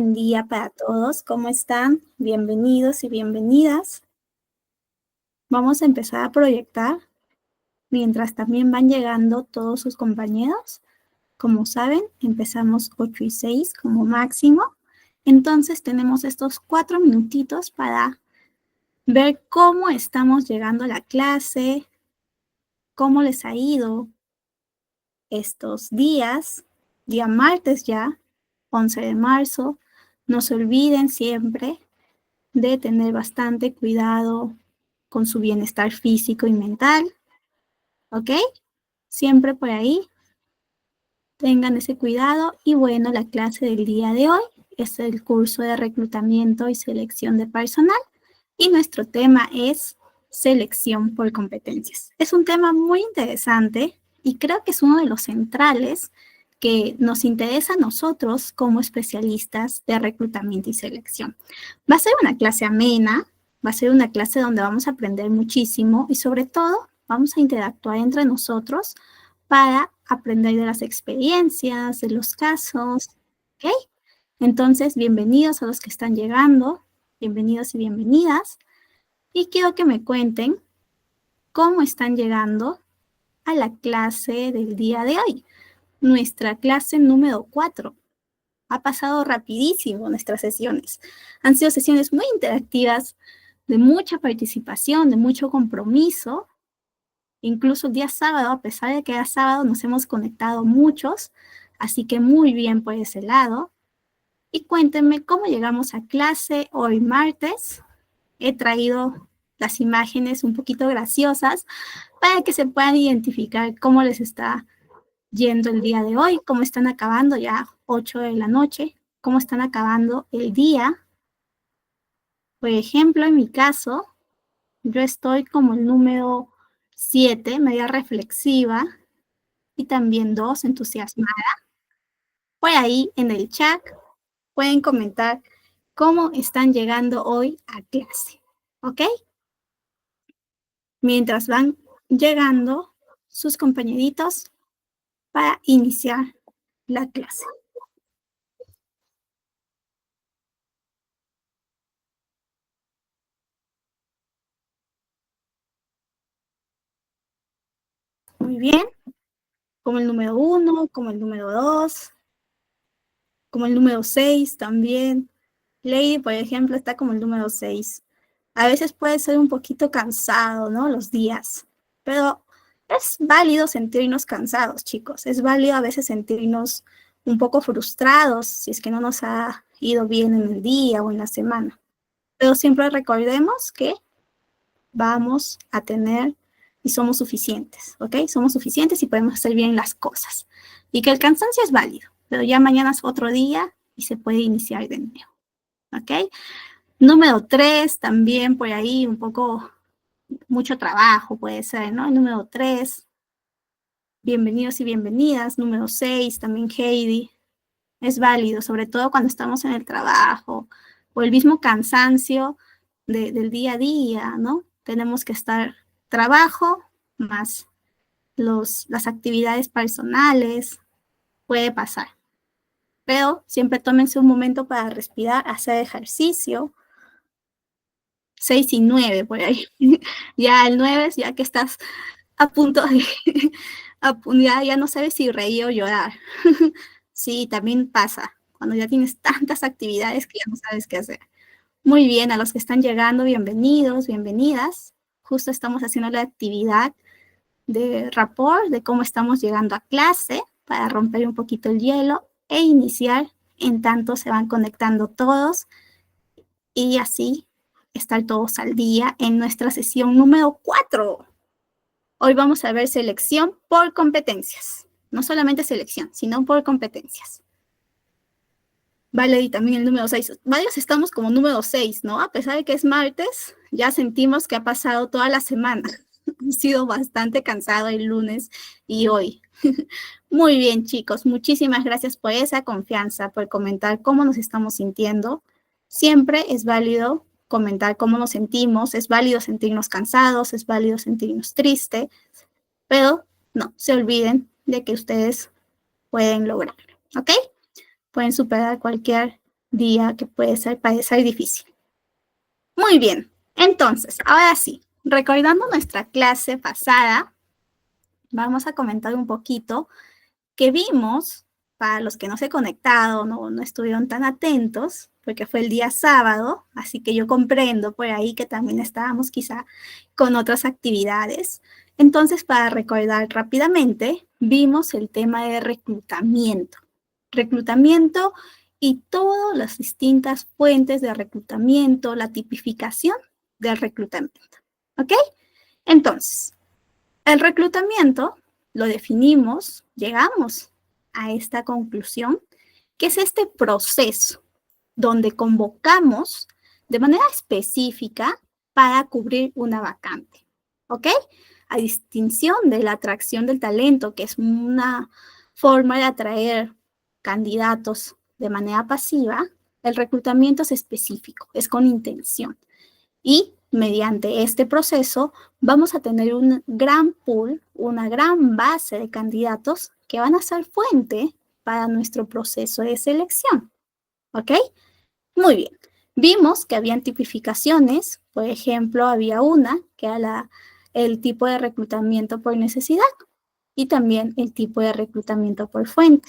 Buen día para todos, ¿cómo están? Bienvenidos y bienvenidas. Vamos a empezar a proyectar mientras también van llegando todos sus compañeros. Como saben, empezamos 8 y 6 como máximo. Entonces tenemos estos 4 minutitos para ver cómo estamos llegando a la clase, cómo les ha ido estos días, día martes ya, 11 de marzo. No se olviden siempre de tener bastante cuidado con su bienestar físico y mental, ¿ok? Siempre por ahí tengan ese cuidado. Y bueno, la clase del día de hoy es el curso de reclutamiento y selección de personal y nuestro tema es selección por competencias. Es un tema muy interesante y creo que es uno de los centrales que nos interesa a nosotros como especialistas de reclutamiento y selección. Va a ser una clase amena, va a ser una clase donde vamos a aprender muchísimo y sobre todo vamos a interactuar entre nosotros para aprender de las experiencias, de los casos, ¿ok? Entonces, bienvenidos a los que están llegando, bienvenidos y bienvenidas, y quiero que me cuenten cómo están llegando a la clase del día de hoy, nuestra clase número 4. Ha pasado rapidísimo nuestras sesiones. Han sido sesiones muy interactivas, de mucha participación, de mucho compromiso. Incluso el día sábado, a pesar de que era sábado, nos hemos conectado muchos, así que muy bien por ese lado. Y cuéntenme cómo llegamos a clase hoy martes. He traído las imágenes un poquito graciosas para que se puedan identificar cómo les está yendo el día de hoy, cómo están acabando ya 8 de la noche, cómo están acabando el día. Por ejemplo, en mi caso, yo estoy como el número 7, media reflexiva, y también 2, entusiasmada. Por ahí en el chat pueden comentar cómo están llegando hoy a clase, ¿ok? Mientras van llegando sus compañeritos para iniciar la clase. Muy bien, como el número 1, como el número 2, como el número 6 también. Lady, por ejemplo, está como el número 6. A veces puede ser un poquito cansado, ¿no? Los días, pero es válido sentirnos cansados, chicos. Es válido a veces sentirnos un poco frustrados si es que no nos ha ido bien en el día o en la semana. Pero siempre recordemos que vamos a tener y somos suficientes, ¿ok? Somos suficientes y podemos hacer bien las cosas. Y que el cansancio es válido, pero ya mañana es otro día y se puede iniciar de nuevo, ¿ok? Número 3, también por ahí un poco, mucho trabajo puede ser, ¿no? El número 3, bienvenidos y bienvenidas. Número 6, también Heidi. Es válido, sobre todo cuando estamos en el trabajo o el mismo cansancio del día a día, ¿no? Tenemos que estar trabajo más las actividades personales, puede pasar. Pero siempre tómense un momento para respirar, hacer ejercicio. 6 y 9 por ahí. Ya el 9 es ya que estás a punto de, ya no sabes si reír o llorar. Sí, también pasa, cuando ya tienes tantas actividades que ya no sabes qué hacer. Muy bien, a los que están llegando, bienvenidos, bienvenidas. Justo estamos haciendo la actividad de rapport, de cómo estamos llegando a clase, para romper un poquito el hielo e iniciar, en tanto se van conectando todos y así estar todos al día en nuestra sesión número 4. Hoy vamos a ver selección por competencias. No solamente selección, sino por competencias. Vale, y también el número 6. Varios estamos como número 6, ¿no? A pesar de que es martes, ya sentimos que ha pasado toda la semana. Ha sido bastante cansado el lunes y hoy. Muy bien, chicos. Muchísimas gracias por esa confianza, por comentar cómo nos estamos sintiendo. Siempre es válido comentar cómo nos sentimos, es válido sentirnos cansados, es válido sentirnos tristes, pero no se olviden de que ustedes pueden lograrlo, ¿ok? Pueden superar cualquier día que puede ser difícil. Muy bien, entonces, ahora sí, recordando nuestra clase pasada, vamos a comentar un poquito que vimos, para los que no se conectaron, no estuvieron tan atentos, porque fue el día sábado, así que yo comprendo por ahí que también estábamos quizá con otras actividades. Entonces, para recordar rápidamente, vimos el tema de reclutamiento. Reclutamiento y todas las distintas fuentes de reclutamiento, la tipificación del reclutamiento. ¿Ok? Entonces, el reclutamiento lo definimos, llegamos a esta conclusión, que es este proceso donde convocamos de manera específica para cubrir una vacante. ¿Ok? A distinción de la atracción del talento, que es una forma de atraer candidatos de manera pasiva, el reclutamiento es específico, es con intención. Y mediante este proceso vamos a tener un gran pool, una gran base de candidatos que van a ser fuente para nuestro proceso de selección. ¿Ok? Muy bien. Vimos que habían tipificaciones, por ejemplo, había una que era el tipo de reclutamiento por necesidad y también el tipo de reclutamiento por fuente.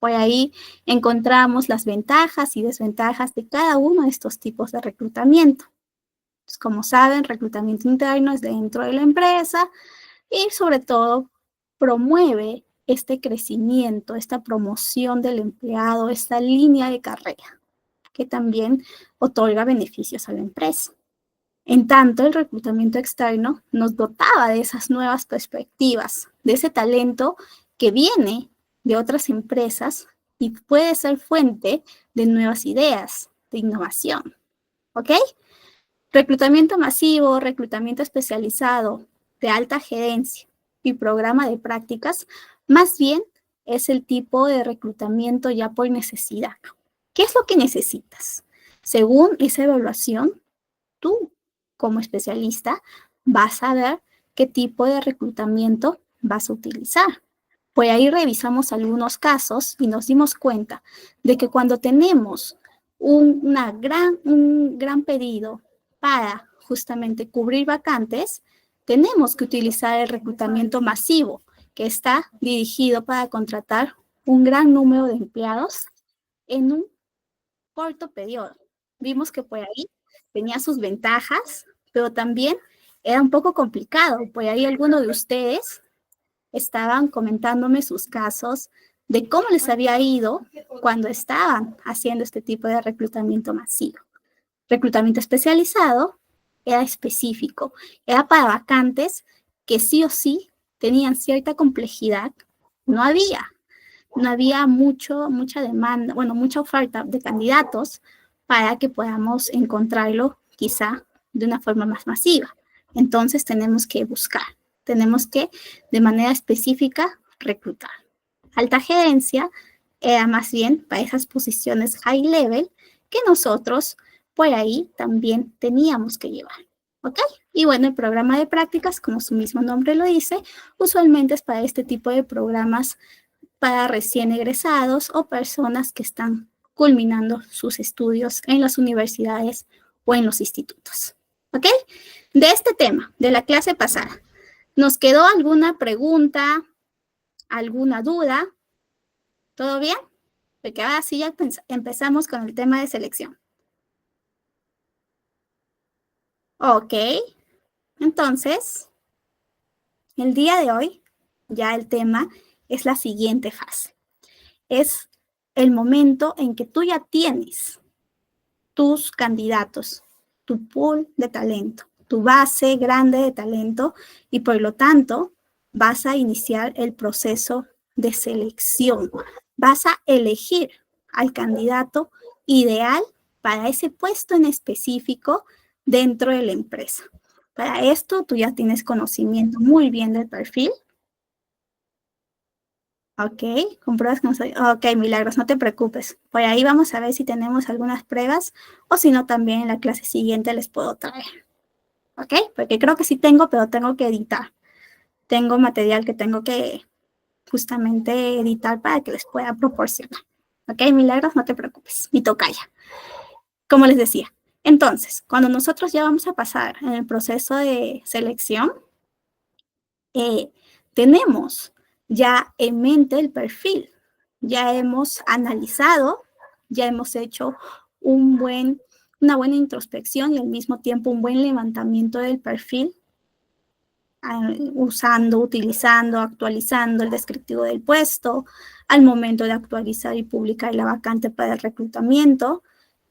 Por ahí encontramos las ventajas y desventajas de cada uno de estos tipos de reclutamiento. Pues, como saben, reclutamiento interno es dentro de la empresa y sobre todo promueve este crecimiento, esta promoción del empleado, esta línea de carrera, que también otorga beneficios a la empresa. En tanto, el reclutamiento externo nos dotaba de esas nuevas perspectivas, de ese talento que viene de otras empresas y puede ser fuente de nuevas ideas, de innovación. ¿Ok? Reclutamiento masivo, reclutamiento especializado, de alta gerencia y programa de prácticas, más bien es el tipo de reclutamiento ya por necesidad. ¿Qué es lo que necesitas? Según esa evaluación, tú como especialista vas a ver qué tipo de reclutamiento vas a utilizar. Pues ahí revisamos algunos casos y nos dimos cuenta de que cuando tenemos un gran pedido para justamente cubrir vacantes, tenemos que utilizar el reclutamiento masivo, que está dirigido para contratar un gran número de empleados en un corto periodo. Vimos que por ahí tenía sus ventajas, pero también era un poco complicado. Por ahí algunos de ustedes estaban comentándome sus casos de cómo les había ido cuando estaban haciendo este tipo de reclutamiento masivo. Reclutamiento especializado era específico, era para vacantes que sí o sí tenían cierta complejidad. No había mucha demanda, bueno, mucha oferta de candidatos para que podamos encontrarlo quizá de una forma más masiva. Entonces tenemos que buscar, tenemos que de manera específica reclutar. Alta gerencia era más bien para esas posiciones high level que nosotros por ahí también teníamos que llevar. ¿Ok? Y bueno, el programa de prácticas, como su mismo nombre lo dice, usualmente es para este tipo de programas para recién egresados o personas que están culminando sus estudios en las universidades o en los institutos. ¿Ok? De este tema, de la clase pasada, ¿nos quedó alguna pregunta, alguna duda? ¿Todo bien? Porque ahora sí ya empezamos con el tema de selección. Ok, entonces, el día de hoy, ya el tema es la siguiente fase. Es el momento en que tú ya tienes tus candidatos, tu pool de talento, tu base grande de talento y por lo tanto vas a iniciar el proceso de selección. Vas a elegir al candidato ideal para ese puesto en específico dentro de la empresa. Para esto tú ya tienes conocimiento muy bien del perfil. Ok, compruebas que no soy. Ok, Milagros, no te preocupes. Por ahí vamos a ver si tenemos algunas pruebas o si no, también en la clase siguiente les puedo traer. Ok, porque creo que sí tengo, pero tengo que editar. Tengo material que tengo que justamente editar para que les pueda proporcionar. ¿Ok? Milagros, no te preocupes, mi tocaya. Como les decía, entonces, cuando nosotros ya vamos a pasar en el proceso de selección, tenemos ya en mente el perfil, ya hemos analizado, ya hemos hecho una buena introspección y al mismo tiempo un buen levantamiento del perfil, utilizando, actualizando el descriptivo del puesto, al momento de actualizar y publicar la vacante para el reclutamiento,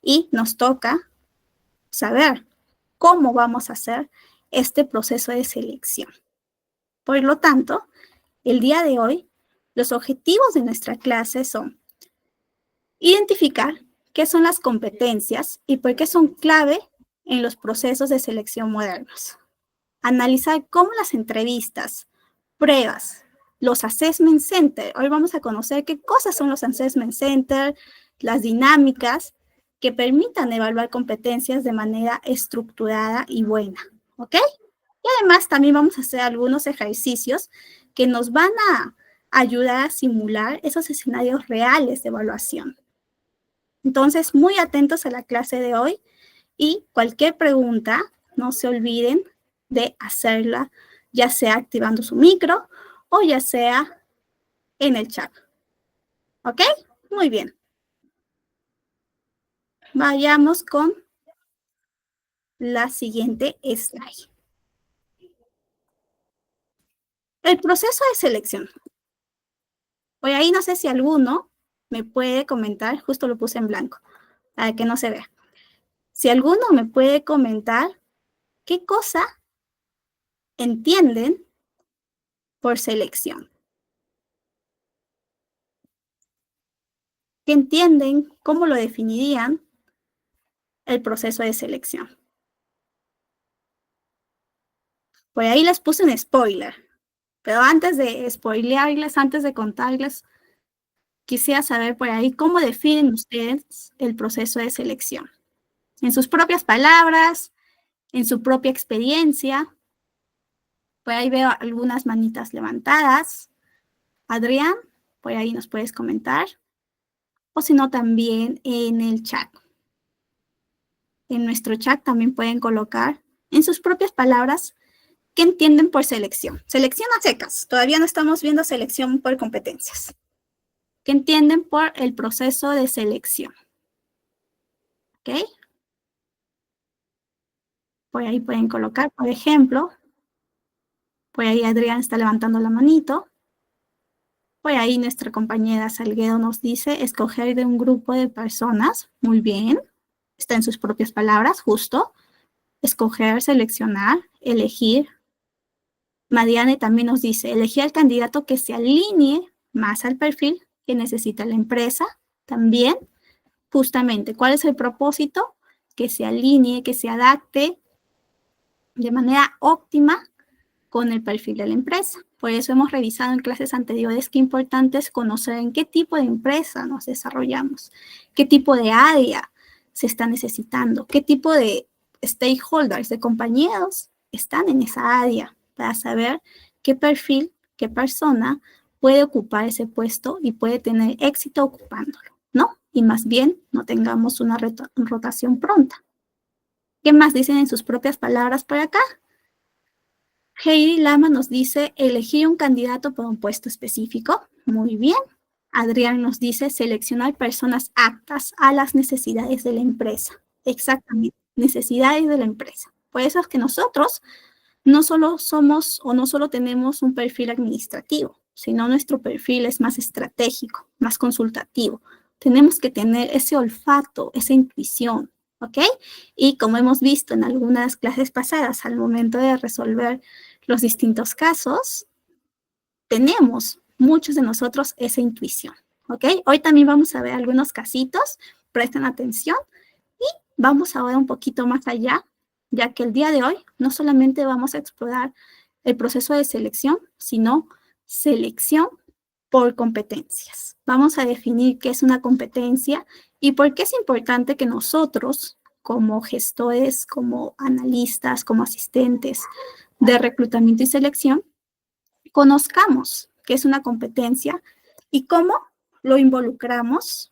y nos toca saber cómo vamos a hacer este proceso de selección. Por lo tanto, el día de hoy, los objetivos de nuestra clase son identificar qué son las competencias y por qué son clave en los procesos de selección modernos. Analizar cómo las entrevistas, pruebas, los assessment center, hoy vamos a conocer qué cosas son los assessment center, las dinámicas que permitan evaluar competencias de manera estructurada y buena, ¿ok? Y además también vamos a hacer algunos ejercicios que nos van a ayudar a simular esos escenarios reales de evaluación. Entonces, muy atentos a la clase de hoy y cualquier pregunta, no se olviden de hacerla, ya sea activando su micro o ya sea en el chat. ¿Ok? Muy bien. Vayamos con la siguiente slide. El proceso de selección. Por ahí no sé si alguno me puede comentar, justo lo puse en blanco, para que no se vea. Si alguno me puede comentar qué cosa entienden por selección. ¿Qué entienden? ¿Cómo lo definirían el proceso de selección? Por ahí les puse un spoiler, pero antes de spoilearles, antes de contarles, quisiera saber por ahí cómo definen ustedes el proceso de selección. En sus propias palabras, en su propia experiencia. Por ahí veo algunas manitas levantadas. Adrián, por ahí nos puedes comentar. O si no, también en el chat. En nuestro chat también pueden colocar en sus propias palabras qué entienden por selección. Selección a secas. Todavía no estamos viendo selección por competencias. ¿Qué entienden por el proceso de selección? ¿Ok? Por ahí pueden colocar, por ejemplo, por ahí Adrián está levantando la manito. Por ahí nuestra compañera Salguero nos dice escoger de un grupo de personas. Muy bien. Está en sus propias palabras, justo. Escoger, seleccionar, elegir. Mariane también nos dice elegir al candidato que se alinee más al perfil que necesita la empresa. También, justamente, ¿cuál es el propósito? Que se alinee, que se adapte de manera óptima con el perfil de la empresa. Por eso hemos revisado en clases anteriores qué importante es conocer en qué tipo de empresa nos desarrollamos, qué tipo de área se está necesitando, qué tipo de stakeholders, de compañeros están en esa área para saber qué perfil, qué persona puede ocupar ese puesto y puede tener éxito ocupándolo, ¿no? Y más bien no tengamos una rotación pronta. ¿Qué más dicen en sus propias palabras por acá? Heidi Lama nos dice elegir un candidato por un puesto específico. Muy bien. Adrián nos dice seleccionar personas aptas a las necesidades de la empresa. Exactamente, necesidades de la empresa. Por eso es que nosotros no solo somos o no solo tenemos un perfil administrativo, sino nuestro perfil es más estratégico, más consultativo. Tenemos que tener ese olfato, esa intuición, ¿ok? Y como hemos visto en algunas clases pasadas, al momento de resolver los distintos casos, tenemos muchos de nosotros esa intuición, ¿ok? Hoy también vamos a ver algunos casitos, presten atención y vamos ahora un poquito más allá, ya que el día de hoy no solamente vamos a explorar el proceso de selección, sino selección por competencias. Vamos a definir qué es una competencia y por qué es importante que nosotros, como gestores, como analistas, como asistentes de reclutamiento y selección, conozcamos qué es una competencia y cómo lo involucramos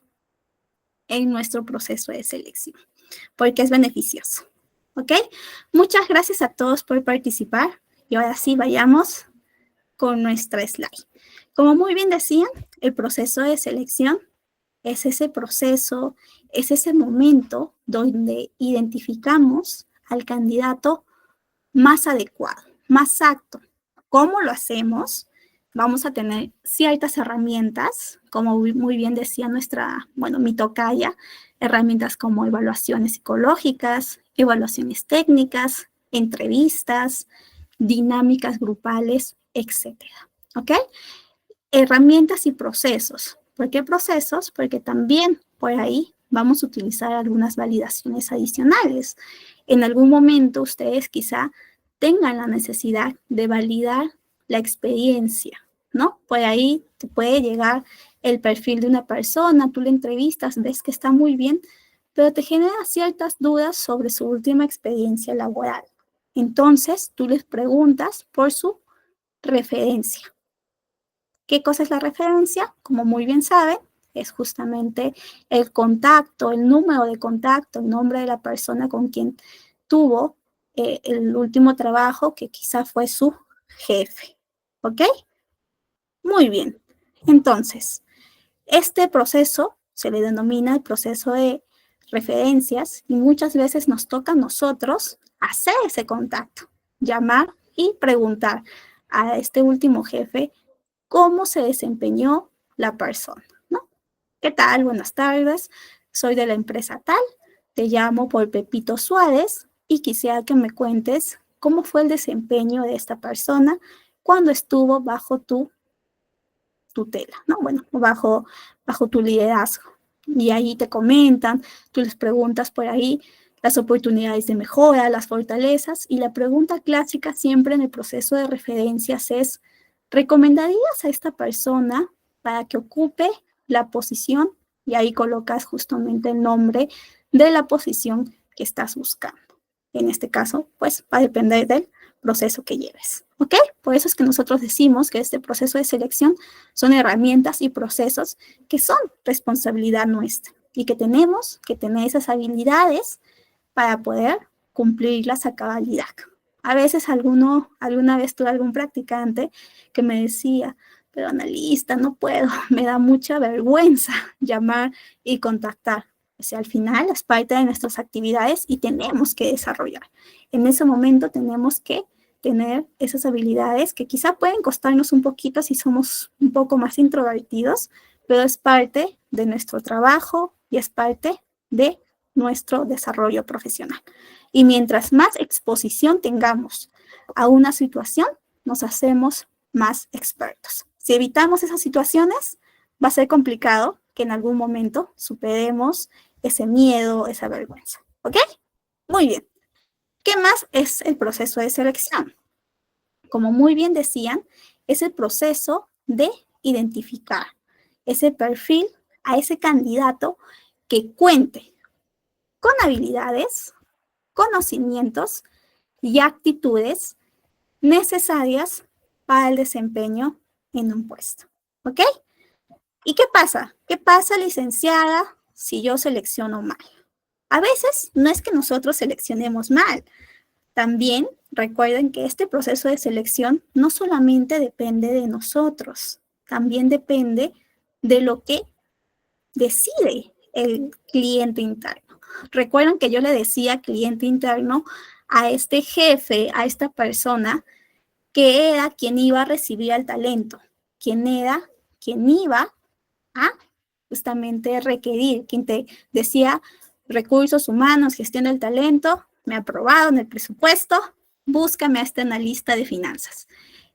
en nuestro proceso de selección, porque es beneficioso. ¿Ok? Muchas gracias a todos por participar. Y ahora sí, vayamos con nuestra slide. Como muy bien decían, el proceso de selección es ese proceso, es ese momento donde identificamos al candidato más adecuado, más apto. ¿Cómo lo hacemos? Vamos a tener ciertas herramientas, como muy bien decía mi tocaya, herramientas como evaluaciones psicológicas, evaluaciones técnicas, entrevistas, dinámicas grupales, etcétera. ¿Ok? Herramientas y procesos. ¿Por qué procesos? Porque también por ahí vamos a utilizar algunas validaciones adicionales. En algún momento ustedes quizá tengan la necesidad de validar la experiencia, ¿no? Por ahí te puede llegar el perfil de una persona, tú le entrevistas, ves que está muy bien, pero te genera ciertas dudas sobre su última experiencia laboral. Entonces, tú les preguntas por su referencia. ¿Qué cosa es la referencia? Como muy bien saben, es justamente el contacto, el número de contacto, el nombre de la persona con quien tuvo el último trabajo que quizá fue su jefe. ¿Ok? Muy bien. Entonces, este proceso se le denomina el proceso de referencias y muchas veces nos toca a nosotros hacer ese contacto, llamar y preguntar a este último jefe cómo se desempeñó la persona, ¿no? ¿Qué tal? Buenas tardes. Soy de la empresa tal. Te llamo por Pepito Suárez y quisiera que me cuentes cómo fue el desempeño de esta persona cuando estuvo bajo tu tutela, ¿no? Bueno, bajo tu liderazgo. Y ahí te comentan, tú les preguntas por ahí las oportunidades de mejora, las fortalezas, y la pregunta clásica siempre en el proceso de referencias es, ¿recomendarías a esta persona para que ocupe la posición? Y ahí colocas justamente el nombre de la posición que estás buscando. En este caso, pues va a depender del proceso que lleves, ¿ok? Por eso es que nosotros decimos que este proceso de selección son herramientas y procesos que son responsabilidad nuestra y que tenemos que tener esas habilidades para poder cumplirlas a cabalidad. A veces alguna vez tuve algún practicante que me decía, pero analista, no puedo, me da mucha vergüenza llamar y contactar. O sea, al final es parte de nuestras actividades y tenemos que desarrollar. En ese momento tenemos que tener esas habilidades que quizá pueden costarnos un poquito si somos un poco más introvertidos, pero es parte de nuestro trabajo y es parte de nuestro desarrollo profesional. Y mientras más exposición tengamos a una situación, nos hacemos más expertos. Si evitamos esas situaciones, va a ser complicado que en algún momento superemos ese miedo, esa vergüenza. ¿Ok? Muy bien. ¿Qué más es el proceso de selección? Como muy bien decían, es el proceso de identificar ese perfil a ese candidato que cuente con habilidades, conocimientos y actitudes necesarias para el desempeño en un puesto. ¿Ok? ¿Y qué pasa? ¿Qué pasa, licenciada, si yo selecciono mal? A veces no es que nosotros seleccionemos mal. También recuerden que este proceso de selección no solamente depende de nosotros, también depende de lo que decide el cliente interno. Recuerden que yo le decía cliente interno a este jefe, a esta persona, que era quien iba a recibir al talento, quien era quien iba a justamente requerir, quien te decía recursos humanos, gestión del talento, me aprobaron el presupuesto, búscame a este analista de finanzas.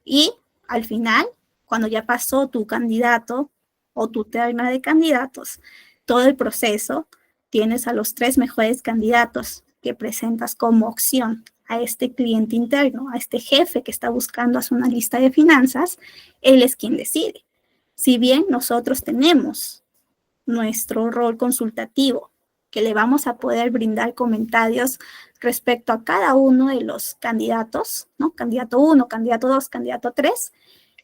Y al final, cuando ya pasó tu candidato o tu terna de candidatos, todo el proceso, tienes a los 3 mejores candidatos que presentas como opción a este cliente interno, a este jefe que está buscando a su analista de finanzas, él es quien decide. Si bien nosotros tenemos nuestro rol consultativo, que le vamos a poder brindar comentarios respecto a cada uno de los candidatos, ¿no? Candidato 1, candidato 2, candidato 3,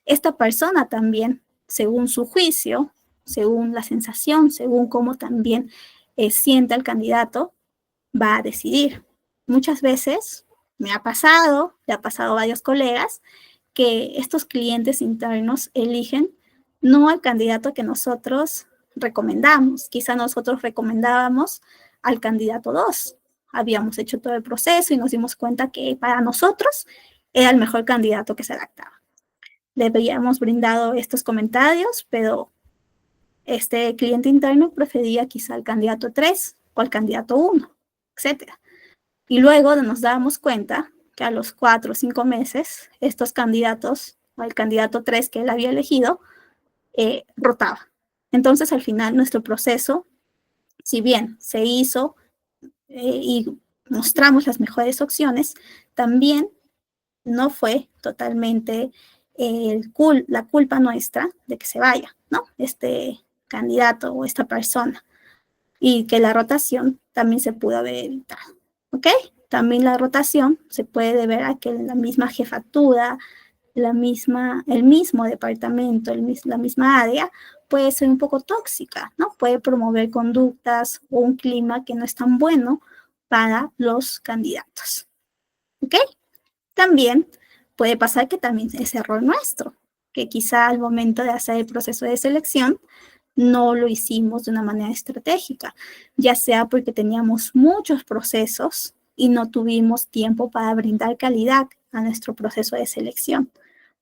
esta persona también, según su juicio, según la sensación, según cómo también siente al candidato, va a decidir. Muchas veces me ha pasado, le ha pasado a varios colegas, que estos clientes internos eligen no al candidato que nosotros recomendamos. Quizá nosotros recomendábamos al candidato 2. Habíamos hecho todo el proceso y nos dimos cuenta que para nosotros era el mejor candidato que se adaptaba. Le habíamos brindado estos comentarios, pero este cliente interno prefería quizá al candidato 3 o al candidato 1, etc. Y luego nos dábamos cuenta que a los 4 o 5 meses, estos candidatos, o el candidato 3 que él había elegido, rotaba. Entonces, al final, nuestro proceso, si bien se hizo y mostramos las mejores opciones, también no fue totalmente la culpa nuestra de que se vaya, ¿no? Este candidato o esta persona. Y que la rotación también se pudo haber evitado, ¿ok? También la rotación se puede deber a que la misma jefatura, el mismo departamento, la misma área puede ser un poco tóxica, ¿no? Puede promover conductas o un clima que no es tan bueno para los candidatos, ¿ok? También puede pasar que también es error nuestro, que quizá al momento de hacer el proceso de selección no lo hicimos de una manera estratégica, ya sea porque teníamos muchos procesos y no tuvimos tiempo para brindar calidad a nuestro proceso de selección.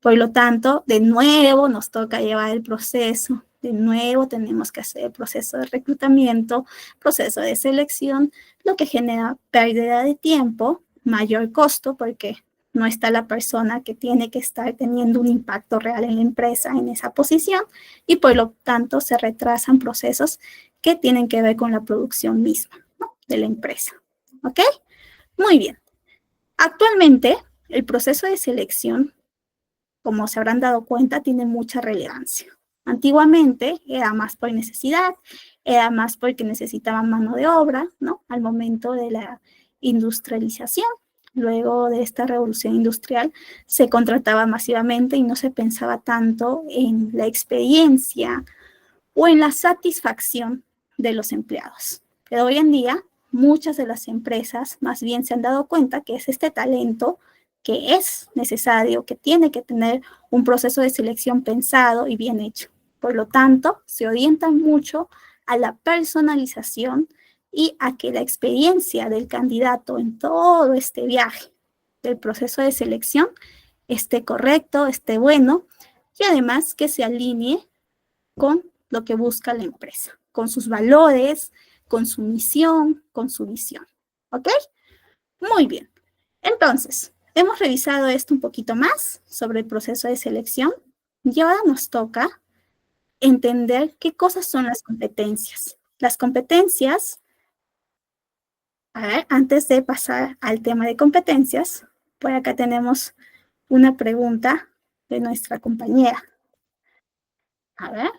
Por lo tanto, de nuevo nos toca llevar el proceso, de nuevo tenemos que hacer el proceso de reclutamiento, proceso de selección, lo que genera pérdida de tiempo, mayor costo, porque no está la persona que tiene que estar teniendo un impacto real en la empresa en esa posición y por lo tanto se retrasan procesos que tienen que ver con la producción misma, ¿no? De la empresa. ¿Ok? Muy bien. Actualmente, el proceso de selección, como se habrán dado cuenta, tiene mucha relevancia. Antiguamente era más por necesidad, era más porque necesitaban mano de obra, ¿no? Al momento de la industrialización. Luego de esta revolución industrial se contrataba masivamente y no se pensaba tanto en la experiencia o en la satisfacción de los empleados. Pero hoy en día muchas de las empresas más bien se han dado cuenta que es este talento que es necesario, que tiene que tener un proceso de selección pensado y bien hecho. Por lo tanto, se orientan mucho a la personalización y a que la experiencia del candidato en todo este viaje del proceso de selección esté correcto, esté bueno y además que se alinee con lo que busca la empresa, con sus valores, con su misión, con su visión. ¿Ok? Muy bien. Entonces, hemos revisado esto un poquito más sobre el proceso de selección y ahora nos toca entender qué cosas son las competencias. Las competencias, a ver, antes de pasar al tema de competencias, por acá tenemos una pregunta de nuestra compañera. A ver,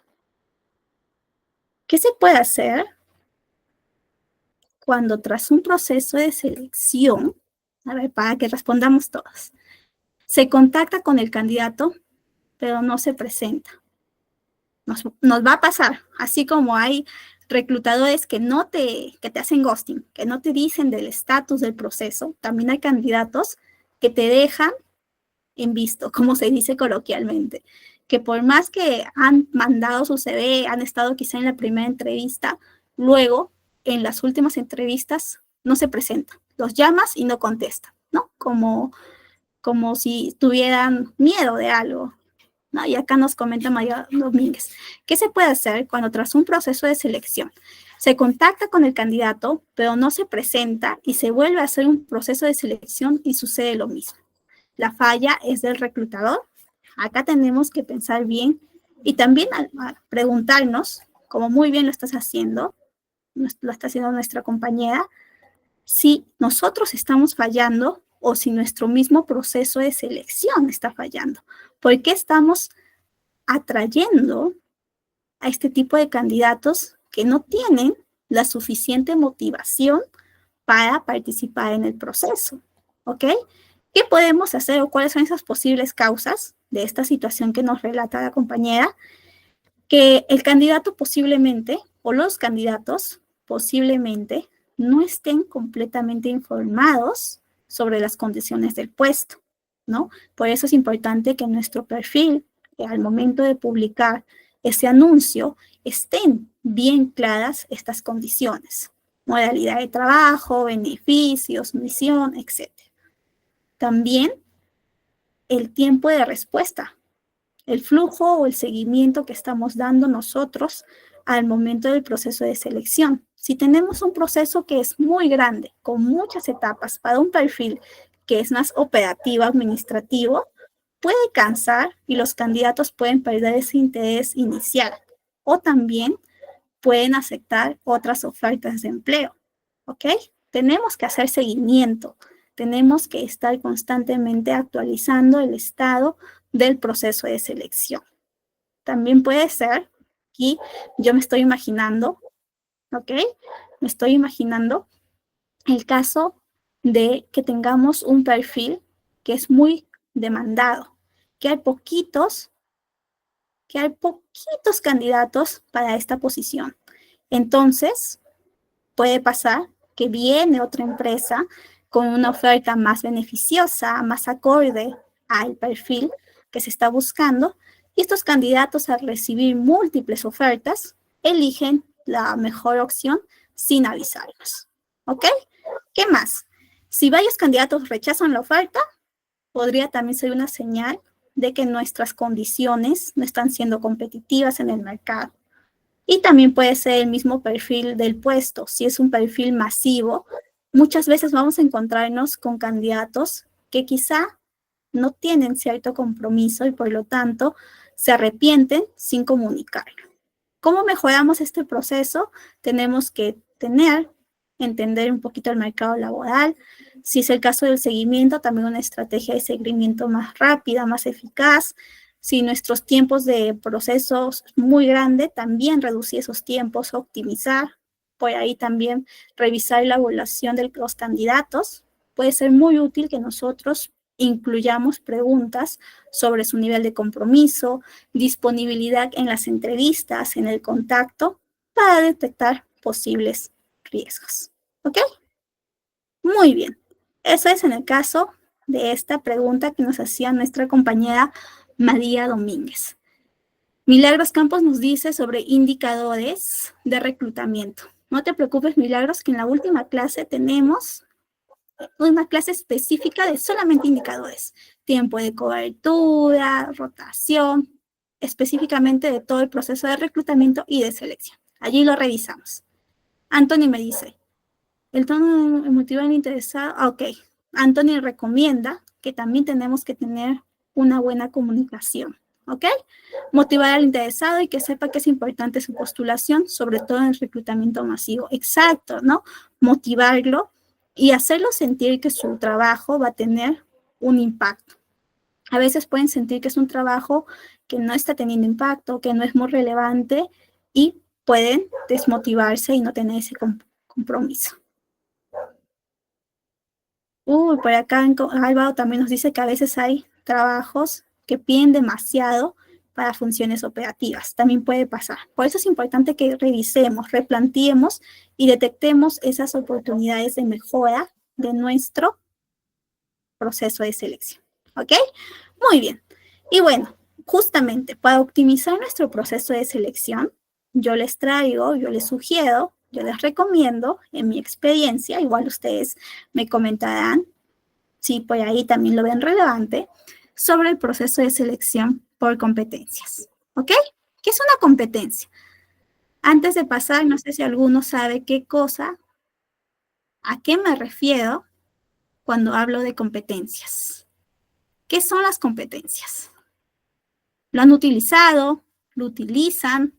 ¿qué se puede hacer cuando tras un proceso de selección, a ver, para que respondamos todos, se contacta con el candidato, pero no se presenta? Nos va a pasar, así como hay reclutadores que te hacen ghosting, que no te dicen del estatus del proceso, también hay candidatos que te dejan en visto, como se dice coloquialmente, que por más que han mandado su CV, han estado quizá en la primera entrevista, luego en las últimas entrevistas no se presentan, los llamas y no contestan, ¿no? Como si tuvieran miedo de algo, ¿no? Y acá nos comenta María Domínguez, ¿qué se puede hacer cuando tras un proceso de selección se contacta con el candidato, pero no se presenta y se vuelve a hacer un proceso de selección y sucede lo mismo? La falla es del reclutador. Acá tenemos que pensar bien y también a preguntarnos, como muy bien lo estás haciendo, lo está haciendo nuestra compañera, si nosotros estamos fallando o si nuestro mismo proceso de selección está fallando. ¿Por qué estamos atrayendo a este tipo de candidatos que no tienen la suficiente motivación para participar en el proceso? ¿Ok? ¿Qué podemos hacer o cuáles son esas posibles causas de esta situación que nos relata la compañera? Que el candidato posiblemente, o los candidatos, posiblemente no estén completamente informados sobre las condiciones del puesto, ¿no? Por eso es importante que nuestro perfil, al momento de publicar ese anuncio, estén bien claras estas condiciones. Modalidad de trabajo, beneficios, misión, etc. También el tiempo de respuesta, el flujo o el seguimiento que estamos dando nosotros al momento del proceso de selección. Si tenemos un proceso que es muy grande, con muchas etapas, para un perfil que es más operativo, administrativo, puede cansar y los candidatos pueden perder ese interés inicial. O también pueden aceptar otras ofertas de empleo, ¿ok? Tenemos que hacer seguimiento, tenemos que estar constantemente actualizando el estado del proceso de selección. También puede ser, aquí yo me estoy imaginando, ¿ok? Me estoy imaginando el caso de que tengamos un perfil que es muy demandado, que hay poquitos candidatos para esta posición. Entonces, puede pasar que viene otra empresa con una oferta más beneficiosa, más acorde al perfil que se está buscando, y estos candidatos, al recibir múltiples ofertas, eligen la mejor opción sin avisarnos. ¿Ok? ¿Qué más? Si varios candidatos rechazan la oferta, podría también ser una señal de que nuestras condiciones no están siendo competitivas en el mercado. Y también puede ser el mismo perfil del puesto. Si es un perfil masivo, muchas veces vamos a encontrarnos con candidatos que quizá no tienen cierto compromiso y por lo tanto se arrepienten sin comunicarlo. ¿Cómo mejoramos este proceso? Tenemos que entender un poquito el mercado laboral. Si es el caso del seguimiento, también una estrategia de seguimiento más rápida, más eficaz. Si nuestros tiempos de procesos muy grandes, también reducir esos tiempos, optimizar. Por ahí también revisar la evaluación de los candidatos. Puede ser muy útil que nosotros incluyamos preguntas sobre su nivel de compromiso, disponibilidad en las entrevistas, en el contacto, para detectar posibles riesgos. ¿Ok? Muy bien. Eso es en el caso de esta pregunta que nos hacía nuestra compañera María Domínguez. Milagros Campos nos dice sobre indicadores de reclutamiento. No te preocupes, Milagros, que en la última clase tenemos una clase específica de solamente indicadores. Tiempo de cobertura, rotación, específicamente de todo el proceso de reclutamiento y de selección. Allí lo revisamos. Anthony me dice, el tono emotivo del interesado, ok. Anthony recomienda que también tenemos que tener una buena comunicación, ¿ok? Motivar al interesado y que sepa que es importante su postulación, sobre todo en el reclutamiento masivo. Exacto, ¿no? Motivarlo y hacerlo sentir que su trabajo va a tener un impacto. A veces pueden sentir que es un trabajo que no está teniendo impacto, que no es muy relevante y pueden desmotivarse y no tener ese compromiso. Por acá Álvaro también nos dice que a veces hay trabajos que piden demasiado para funciones operativas. También puede pasar. Por eso es importante que revisemos, replanteemos y detectemos esas oportunidades de mejora de nuestro proceso de selección. ¿Ok? Muy bien. Y bueno, justamente para optimizar nuestro proceso de selección, yo les sugiero, yo les recomiendo, en mi experiencia, igual ustedes me comentarán si por ahí también lo ven relevante, sobre el proceso de selección por competencias. ¿Ok? ¿Qué es una competencia? Antes de pasar, no sé si alguno sabe a qué me refiero cuando hablo de competencias. ¿Qué son las competencias? ¿Lo han utilizado? ¿Lo utilizan?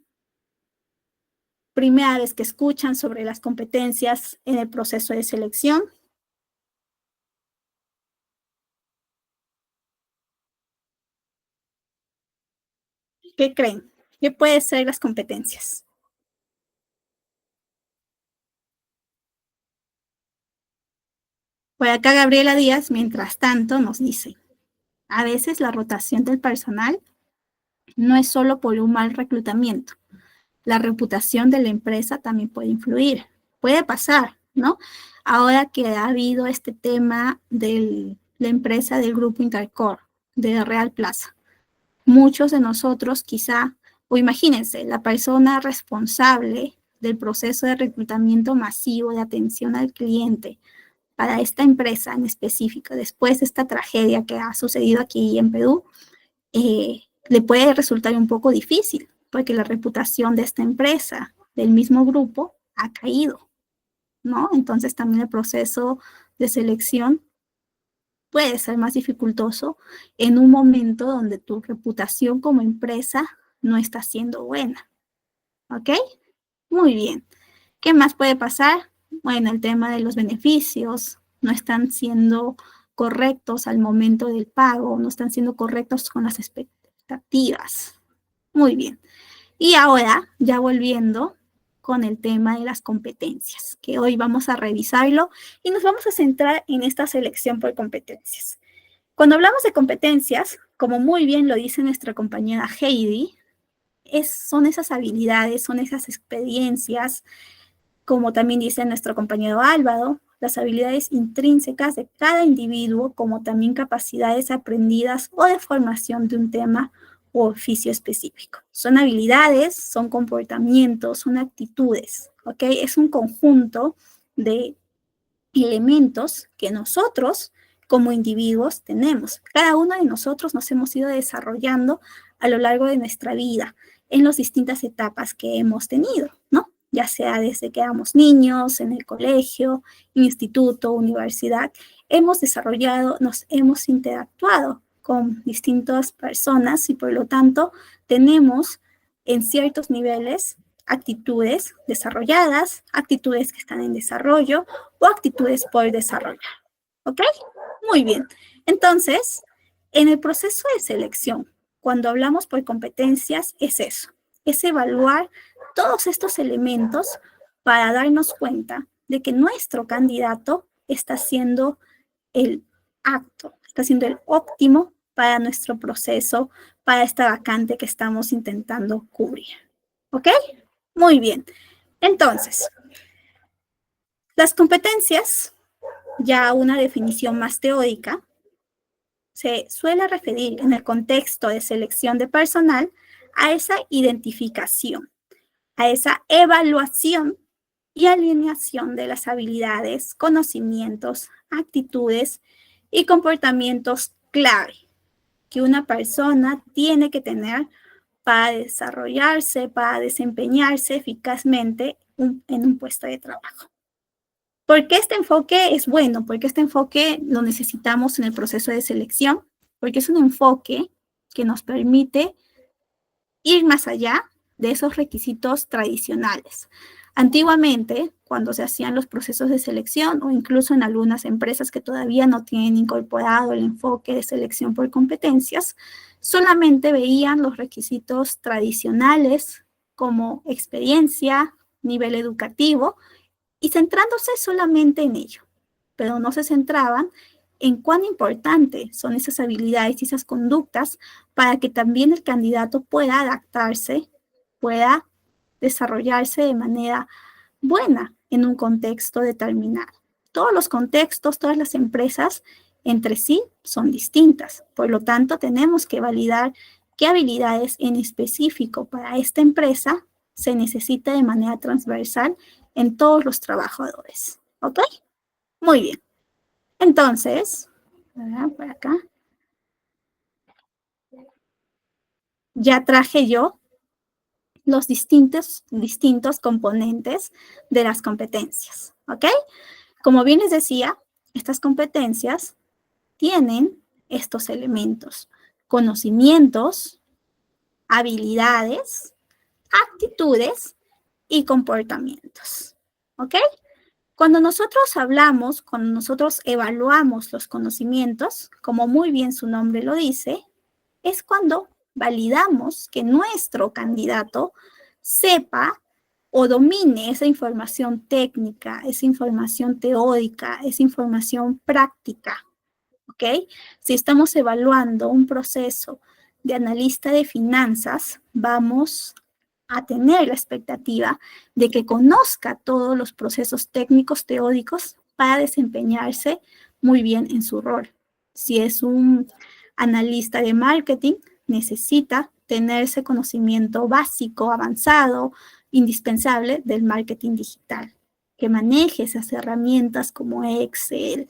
¿Primera vez que escuchan sobre las competencias en el proceso de selección? ¿Qué creen? ¿Qué pueden ser las competencias? Por acá Gabriela Díaz, mientras tanto, nos dice, a veces la rotación del personal no es solo por un mal reclutamiento. La reputación de la empresa también puede influir. puede pasar, ¿no? Ahora que ha habido este tema de la empresa del grupo Intercore, de Real Plaza. Muchos de nosotros quizá, o imagínense, la persona responsable del proceso de reclutamiento masivo de atención al cliente para esta empresa en específico, después de esta tragedia que ha sucedido aquí en Perú, le puede resultar un poco difícil, porque la reputación de esta empresa, del mismo grupo, ha caído, ¿no? Entonces también el proceso de selección puede ser más dificultoso en un momento donde tu reputación como empresa no está siendo buena, ¿ok? Muy bien. ¿Qué más puede pasar? Bueno, el tema de los beneficios no están siendo correctos al momento del pago, no están siendo correctos con las expectativas. Muy bien. Y ahora, ya volviendo con el tema de las competencias, que hoy vamos a revisarlo y nos vamos a centrar en esta selección por competencias. Cuando hablamos de competencias, como muy bien lo dice nuestra compañera Heidi, son esas habilidades, son esas experiencias, como también dice nuestro compañero Álvaro, las habilidades intrínsecas de cada individuo, como también capacidades aprendidas o de formación de un tema o oficio específico. Son habilidades, son comportamientos, son actitudes, ¿ok? Es un conjunto de elementos que nosotros como individuos tenemos. Cada uno de nosotros nos hemos ido desarrollando a lo largo de nuestra vida en las distintas etapas que hemos tenido, ¿no? Ya sea desde que éramos niños, en el colegio, instituto, universidad, hemos desarrollado, nos hemos interactuado con distintas personas y por lo tanto tenemos en ciertos niveles actitudes desarrolladas, actitudes que están en desarrollo o actitudes por desarrollar. ¿Ok? Muy bien. Entonces, en el proceso de selección, cuando hablamos por competencias, es eso, es evaluar todos estos elementos para darnos cuenta de que nuestro candidato está haciendo el acto, está haciendo el óptimo para nuestro proceso, para esta vacante que estamos intentando cubrir. ¿Ok? Muy bien. Entonces, las competencias, ya una definición más teórica, se suele referir en el contexto de selección de personal a esa identificación, a esa evaluación y alineación de las habilidades, conocimientos, actitudes y comportamientos clave que una persona tiene que tener para desarrollarse, para desempeñarse eficazmente en un puesto de trabajo. ¿Por qué este enfoque es bueno? Porque este enfoque lo necesitamos en el proceso de selección, porque es un enfoque que nos permite ir más allá de esos requisitos tradicionales. Antiguamente, cuando se hacían los procesos de selección o incluso en algunas empresas que todavía no tienen incorporado el enfoque de selección por competencias, solamente veían los requisitos tradicionales como experiencia, nivel educativo y centrándose solamente en ello, pero no se centraban en cuán importantes son esas habilidades y esas conductas para que también el candidato pueda adaptarse, pueda desarrollarse de manera buena en un contexto determinado. Todos los contextos, todas las empresas entre sí son distintas. Por lo tanto, tenemos que validar qué habilidades en específico para esta empresa se necesita de manera transversal en todos los trabajadores. ¿Ok? Muy bien. Entonces, por acá, ya traje yo los distintos componentes de las competencias. ¿Ok? Como bien les decía, estas competencias tienen estos elementos: conocimientos, habilidades, actitudes y comportamientos. ¿Ok? Cuando nosotros hablamos, cuando nosotros evaluamos los conocimientos, como muy bien su nombre lo dice, es cuando validamos que nuestro candidato sepa o domine esa información técnica, esa información teórica, esa información práctica, ¿ok? Si estamos evaluando un proceso de analista de finanzas, vamos a tener la expectativa de que conozca todos los procesos técnicos teóricos para desempeñarse muy bien en su rol. Si es un analista de marketing, necesita tener ese conocimiento básico, avanzado, indispensable del marketing digital, que maneje esas herramientas como Excel,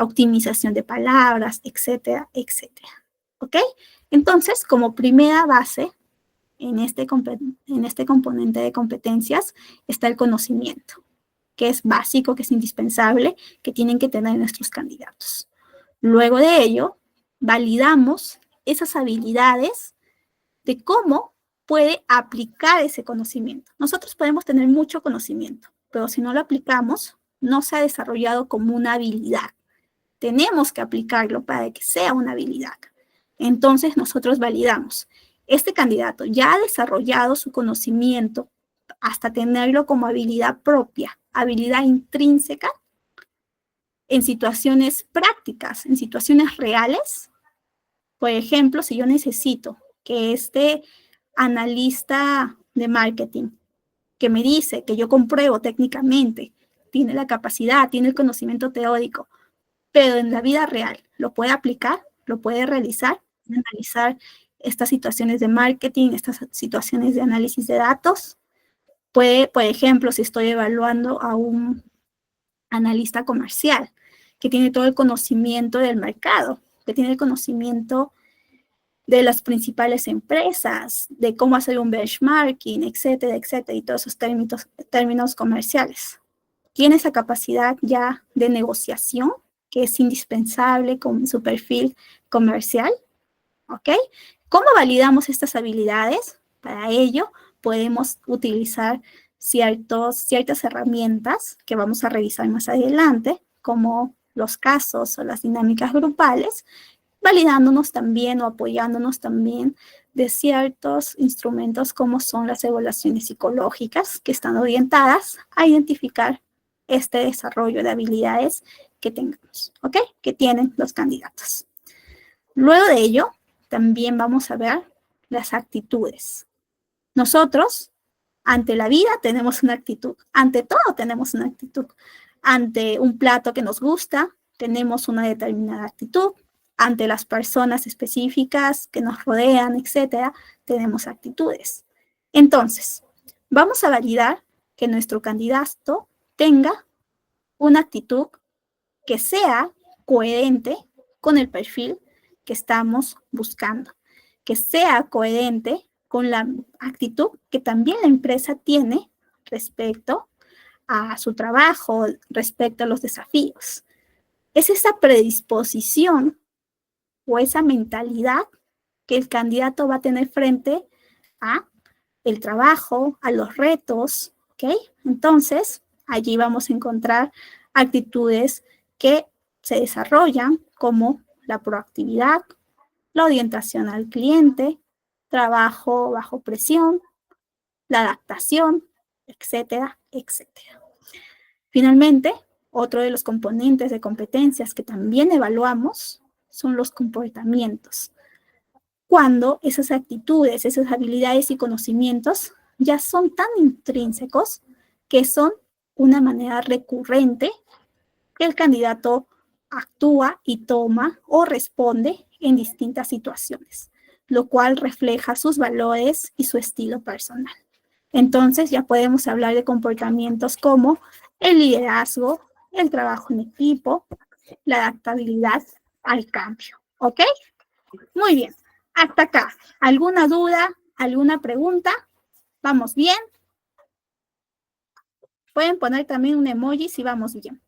optimización de palabras, etcétera, etcétera. ¿Ok? Entonces, como primera base, en este componente de competencias está el conocimiento, que es básico, que es indispensable, que tienen que tener nuestros candidatos. Luego de ello, validamos esas habilidades de cómo puede aplicar ese conocimiento. Nosotros podemos tener mucho conocimiento, pero si no lo aplicamos, no se ha desarrollado como una habilidad. Tenemos que aplicarlo para que sea una habilidad. Entonces nosotros validamos. Este candidato ya ha desarrollado su conocimiento hasta tenerlo como habilidad propia, habilidad intrínseca, en situaciones prácticas, en situaciones reales. Por ejemplo, si yo necesito que este analista de marketing que me dice que yo compruebo técnicamente, tiene la capacidad, tiene el conocimiento teórico, pero en la vida real lo puede aplicar, lo puede realizar, analizar estas situaciones de marketing, estas situaciones de análisis de datos. Puede, por ejemplo, si estoy evaluando a un analista comercial que tiene todo el conocimiento del mercado, que tiene el conocimiento de las principales empresas, de cómo hacer un benchmarking, etcétera, etcétera, y todos esos términos comerciales. Tiene esa capacidad ya de negociación que es indispensable con su perfil comercial, ¿ok? ¿Cómo validamos estas habilidades? Para ello podemos utilizar ciertas herramientas que vamos a revisar más adelante, como los casos o las dinámicas grupales, validándonos también o apoyándonos también de ciertos instrumentos como son las evaluaciones psicológicas que están orientadas a identificar este desarrollo de habilidades que tengamos, ¿ok? Que tienen los candidatos. Luego de ello, también vamos a ver las actitudes. Nosotros, ante la vida, tenemos una actitud. Ante todo, tenemos una actitud. Ante un plato que nos gusta, tenemos una determinada actitud. Ante las personas específicas que nos rodean, etcétera, tenemos actitudes. Entonces, vamos a validar que nuestro candidato tenga una actitud que sea coherente con el perfil que estamos buscando, que sea coherente con la actitud que también la empresa tiene respecto a su trabajo, respecto a los desafíos. Es esa predisposición o esa mentalidad que el candidato va a tener frente a el trabajo, a los retos, ¿ok? Entonces, allí vamos a encontrar actitudes que se desarrollan como la proactividad, la orientación al cliente, trabajo bajo presión, la adaptación, etcétera, etcétera. Finalmente, otro de los componentes de competencias que también evaluamos son los comportamientos. Cuando esas actitudes, esas habilidades y conocimientos ya son tan intrínsecos que son una manera recurrente que el candidato actúa y toma o responde en distintas situaciones, lo cual refleja sus valores y su estilo personal. Entonces ya podemos hablar de comportamientos como el liderazgo, el trabajo en equipo, la adaptabilidad al cambio. ¿Ok? Muy bien. Hasta acá. ¿Alguna duda? ¿Alguna pregunta? ¿Vamos bien? Pueden poner también un emoji si vamos bien.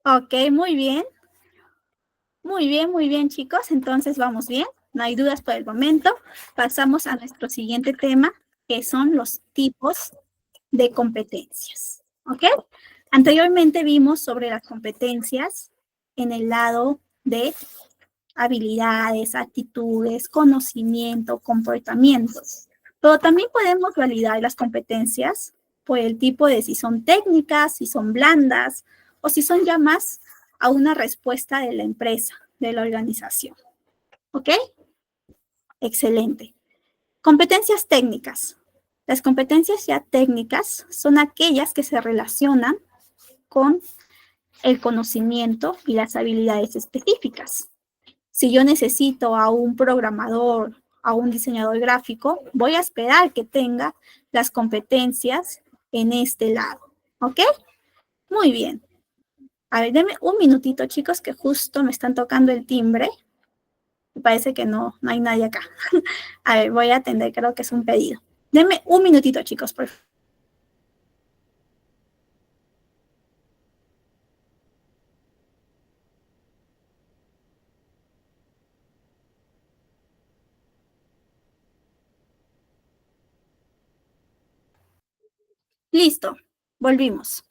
Ok, muy bien. Muy bien, chicos. Entonces vamos bien. No hay dudas por el momento. Pasamos a nuestro siguiente tema, que son los tipos de competencias. ¿Ok? Anteriormente vimos sobre las competencias en el lado de habilidades, actitudes, conocimiento, comportamientos. Pero también podemos validar las competencias por el tipo de si son técnicas, si son blandas, o si son ya más a una respuesta de la empresa, de la organización. ¿Ok? Excelente. Competencias técnicas. Las competencias ya técnicas son aquellas que se relacionan con el conocimiento y las habilidades específicas. Si yo necesito a un programador, a un diseñador gráfico, voy a esperar que tenga las competencias en este lado. ¿Ok? Muy bien. A ver, denme un minutito, chicos, que justo me están tocando el timbre. Me parece que no hay nadie acá. A ver, voy a atender, creo que es un pedido. Denme un minutito, chicos, por favor. Listo, volvimos.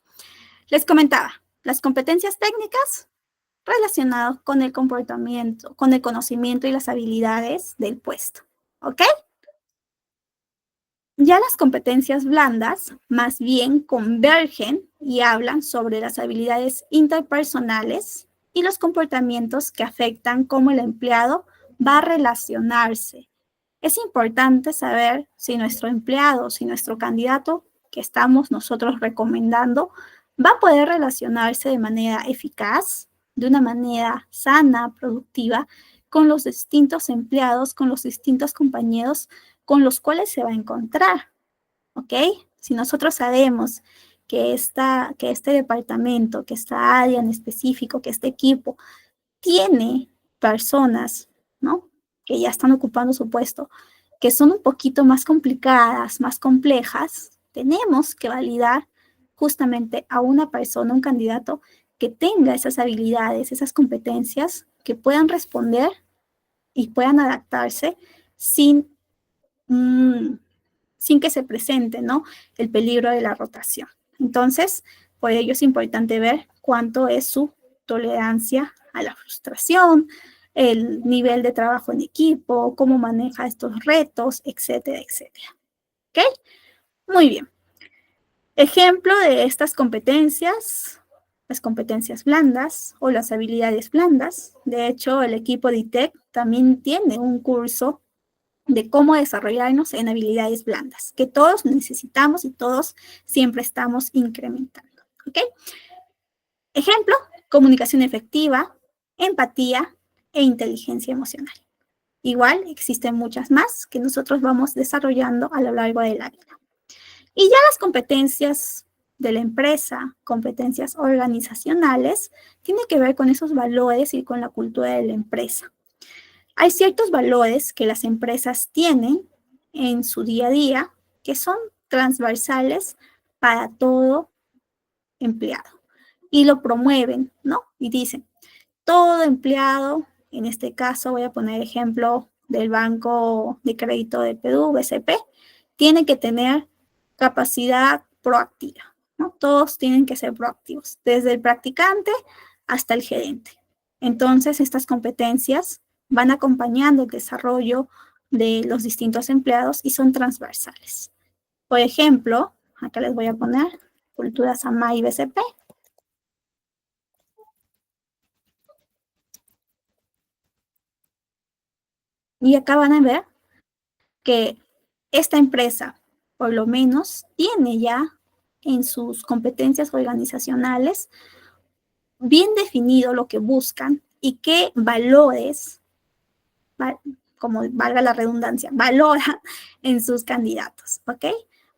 Les comentaba, las competencias técnicas relacionadas con el comportamiento, con el conocimiento y las habilidades del puesto. ¿Ok? Ya las competencias blandas más bien convergen y hablan sobre las habilidades interpersonales y los comportamientos que afectan cómo el empleado va a relacionarse. Es importante saber si nuestro empleado, si nuestro candidato que estamos nosotros recomendando va a poder relacionarse de manera eficaz, de una manera sana, productiva, con los distintos empleados, con los distintos compañeros con los cuales se va a encontrar, ¿ok? Si nosotros sabemos que este departamento, que esta área en específico, que este equipo tiene personas, ¿no? Que ya están ocupando su puesto, que son un poquito más complicadas, más complejas, tenemos que validar justamente a una persona, un candidato que tenga esas habilidades, esas competencias, que puedan responder y puedan adaptarse sin sin que se presente, ¿no? El peligro de la rotación. Entonces, por ello es importante ver cuánto es su tolerancia a la frustración, el nivel de trabajo en equipo, cómo maneja estos retos, etcétera, etcétera. ¿Ok? Muy bien. Ejemplo de estas competencias, las competencias blandas o las habilidades blandas. De hecho, el equipo de ITEC también tiene un curso de cómo desarrollarnos en habilidades blandas, que todos necesitamos y todos siempre estamos incrementando. ¿Ok? Ejemplo, comunicación efectiva, empatía e inteligencia emocional. Igual existen muchas más que nosotros vamos desarrollando a lo largo de la vida. Y ya las competencias de la empresa, competencias organizacionales, tienen que ver con esos valores y con la cultura de la empresa. Hay ciertos valores que las empresas tienen en su día a día que son transversales para todo empleado y lo promueven, ¿no? Y dicen, todo empleado, en este caso voy a poner ejemplo del Banco de Crédito de Perú, BCP, tiene que tener capacidad proactiva, ¿no? Todos tienen que ser proactivos, desde el practicante hasta el gerente. Entonces, estas competencias van acompañando el desarrollo de los distintos empleados y son transversales. Por ejemplo, acá les voy a poner cultura SAMAI BCP. Y acá van a ver que esta empresa, por lo menos, tiene ya en sus competencias organizacionales bien definido lo que buscan y qué valores, como valga la redundancia, valora en sus candidatos, ¿ok?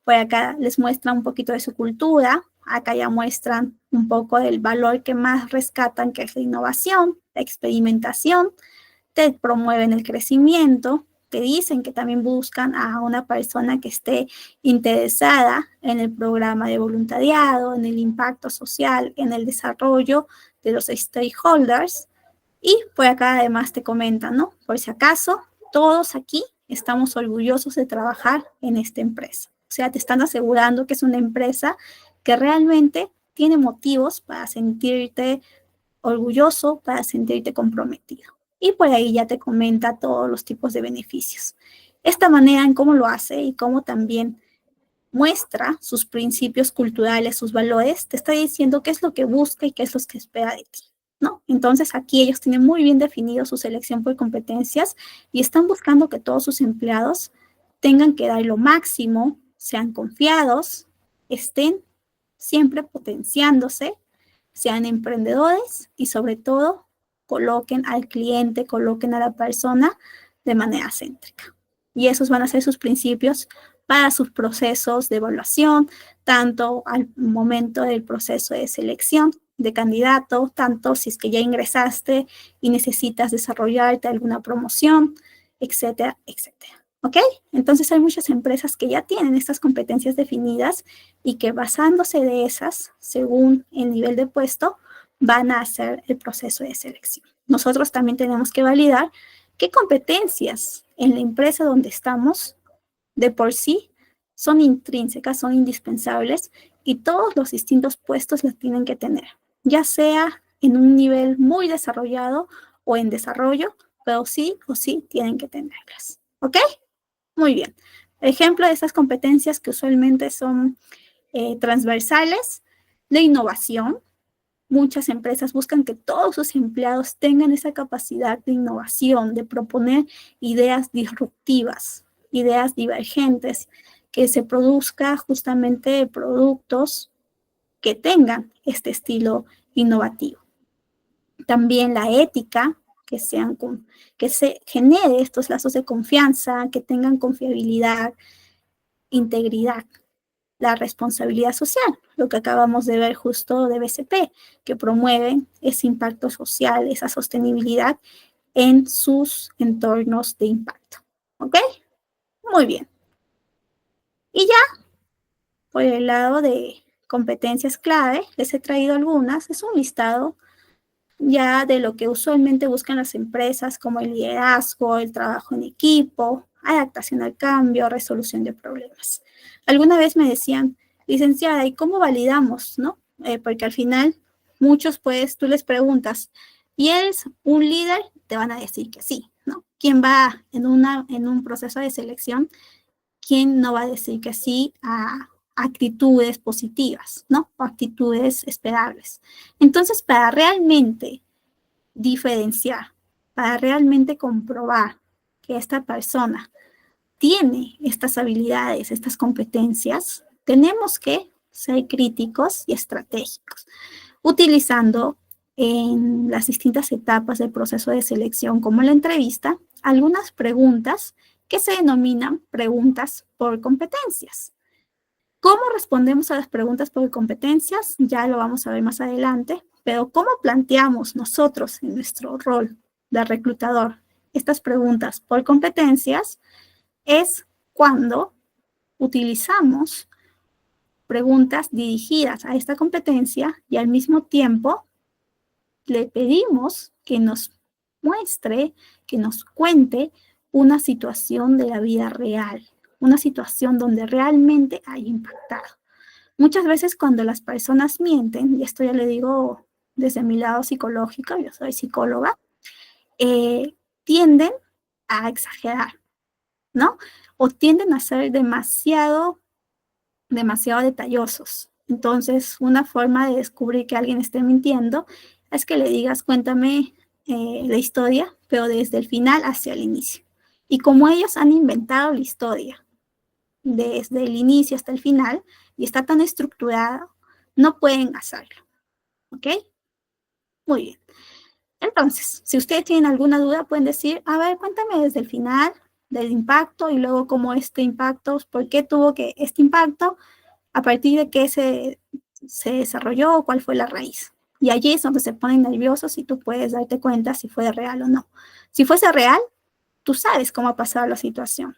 Por acá les muestra un poquito de su cultura, acá ya muestran un poco del valor que más rescatan, que es la innovación, la experimentación, te promueven el crecimiento, te dicen que también buscan a una persona que esté interesada en el programa de voluntariado, en el impacto social, en el desarrollo de los stakeholders. Y por acá además te comentan, ¿no? Por si acaso, todos aquí estamos orgullosos de trabajar en esta empresa. O sea, te están asegurando que es una empresa que realmente tiene motivos para sentirte orgulloso, para sentirte comprometido. Y por ahí ya te comenta todos los tipos de beneficios. Esta manera en cómo lo hace y cómo también muestra sus principios culturales, sus valores, te está diciendo qué es lo que busca y qué es lo que espera de ti, ¿no? Entonces aquí ellos tienen muy bien definido su selección por competencias y están buscando que todos sus empleados tengan que dar lo máximo, sean confiados, estén siempre potenciándose, sean emprendedores y sobre todo coloquen al cliente, coloquen a la persona de manera céntrica. Y esos van a ser sus principios para sus procesos de evaluación, tanto al momento del proceso de selección de candidato, tanto si es que ya ingresaste y necesitas desarrollarte alguna promoción, etcétera, etcétera. ¿Ok? Entonces hay muchas empresas que ya tienen estas competencias definidas y que basándose de esas, según el nivel de puesto, van a hacer el proceso de selección. Nosotros también tenemos que validar qué competencias en la empresa donde estamos de por sí son intrínsecas, son indispensables y todos los distintos puestos las tienen que tener, ya sea en un nivel muy desarrollado o en desarrollo, pero sí o sí tienen que tenerlas. ¿Ok? Muy bien. Ejemplo de esas competencias que usualmente son transversales, de innovación. Muchas empresas buscan que todos sus empleados tengan esa capacidad de innovación, de proponer ideas disruptivas, ideas divergentes, que se produzca justamente productos que tengan este estilo innovativo. También la ética, que se genere estos lazos de confianza, que tengan confiabilidad, integridad, la responsabilidad social, lo que acabamos de ver justo de BCP, que promueven ese impacto social, esa sostenibilidad en sus entornos de impacto. ¿Ok? Muy bien. Y ya, por el lado de competencias clave, les he traído algunas. Es un listado ya de lo que usualmente buscan las empresas, como el liderazgo, el trabajo en equipo, adaptación al cambio, resolución de problemas. Alguna vez me decían, licenciada, ¿y cómo validamos, no? Porque al final, muchos, pues, tú les preguntas, ¿y eres un líder? Te van a decir que sí, ¿no? ¿Quién va en un proceso de selección? ¿Quién no va a decir que sí a actitudes positivas, ¿no? O actitudes esperables. Entonces, para realmente diferenciar, para realmente comprobar que esta persona tiene estas habilidades, estas competencias, tenemos que ser críticos y estratégicos, utilizando en las distintas etapas del proceso de selección, como la entrevista, algunas preguntas que se denominan preguntas por competencias. ¿Cómo respondemos a las preguntas por competencias? Ya lo vamos a ver más adelante, pero ¿cómo planteamos nosotros en nuestro rol de reclutador estas preguntas por competencias? Es cuando utilizamos preguntas dirigidas a esta competencia y al mismo tiempo le pedimos que nos muestre, que nos cuente una situación de la vida real, una situación donde realmente hay impactado. Muchas veces cuando las personas mienten, y esto ya le digo desde mi lado psicológico, yo soy psicóloga, tienden a exagerar, ¿no? O tienden a ser demasiado detallosos. Entonces, una forma de descubrir que alguien esté mintiendo es que le digas, cuéntame la historia, pero desde el final hacia el inicio. Y como ellos han inventado la historia desde el inicio hasta el final y está tan estructurada, no pueden hacerlo. ¿Ok? Muy bien. Entonces, si ustedes tienen alguna duda, pueden decir, a ver, cuéntame desde el final del impacto y luego cómo este impacto, por qué tuvo que este impacto, a partir de qué se desarrolló o cuál fue la raíz. Y allí es donde se ponen nerviosos y tú puedes darte cuenta si fue real o no. Si fuese real, tú sabes cómo ha pasado la situación.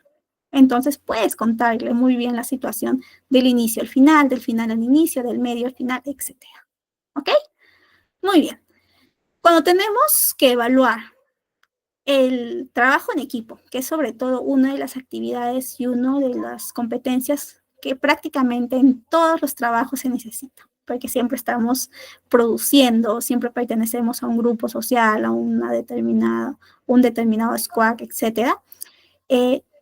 Entonces puedes contarle muy bien la situación del inicio al final, del final al inicio, del medio al final, etc. ¿Ok? Muy bien. Cuando tenemos que evaluar el trabajo en equipo, que es sobre todo una de las actividades y una de las competencias que prácticamente en todos los trabajos se necesita, porque siempre estamos produciendo, siempre pertenecemos a un grupo social, a un determinado squad, etc.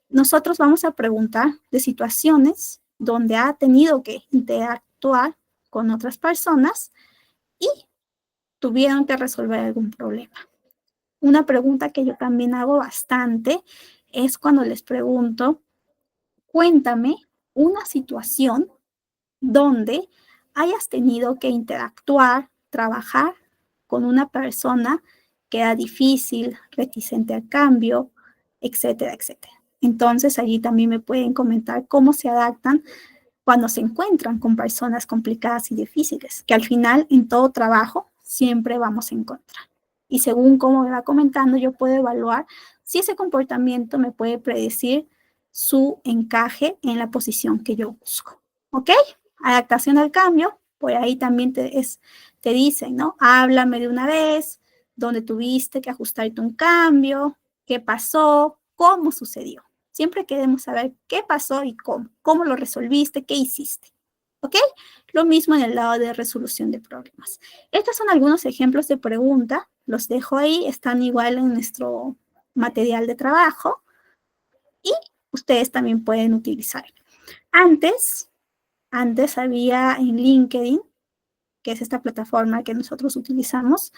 Nosotros vamos a preguntar de situaciones donde ha tenido que interactuar con otras personas y tuvieron que resolver algún problema. Una pregunta que yo también hago bastante es cuando les pregunto, cuéntame una situación donde hayas tenido que interactuar, trabajar con una persona que era difícil, reticente al cambio, etcétera, etcétera. Entonces, allí también me pueden comentar cómo se adaptan cuando se encuentran con personas complicadas y difíciles, que al final en todo trabajo siempre vamos a encontrar. Y según cómo me va comentando, yo puedo evaluar si ese comportamiento me puede predecir su encaje en la posición que yo busco. ¿Ok? Adaptación al cambio, por ahí también te dicen, ¿no? Háblame de una vez, donde tuviste que ajustarte un cambio, qué pasó, cómo sucedió. Siempre queremos saber qué pasó y cómo lo resolviste, qué hiciste. ¿Ok? Lo mismo en el lado de resolución de problemas. Estos son algunos ejemplos de pregunta. Los dejo ahí, están igual en nuestro material de trabajo y ustedes también pueden utilizar. Antes había en LinkedIn, que es esta plataforma que nosotros utilizamos,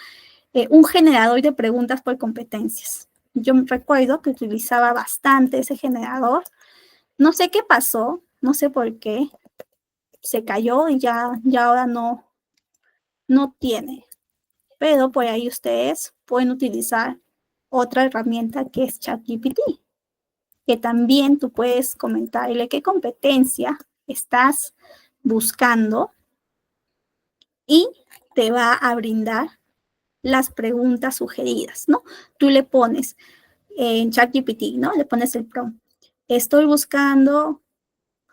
un generador de preguntas por competencias. Yo me recuerdo que utilizaba bastante ese generador. No sé qué pasó, no sé por qué, se cayó y ya ahora no tiene. Pero por ahí ustedes pueden utilizar otra herramienta que es ChatGPT, que también tú puedes comentarle qué competencia estás buscando y te va a brindar las preguntas sugeridas, ¿no? Tú le pones en ChatGPT, ¿no? Le pones el prompt. Estoy buscando.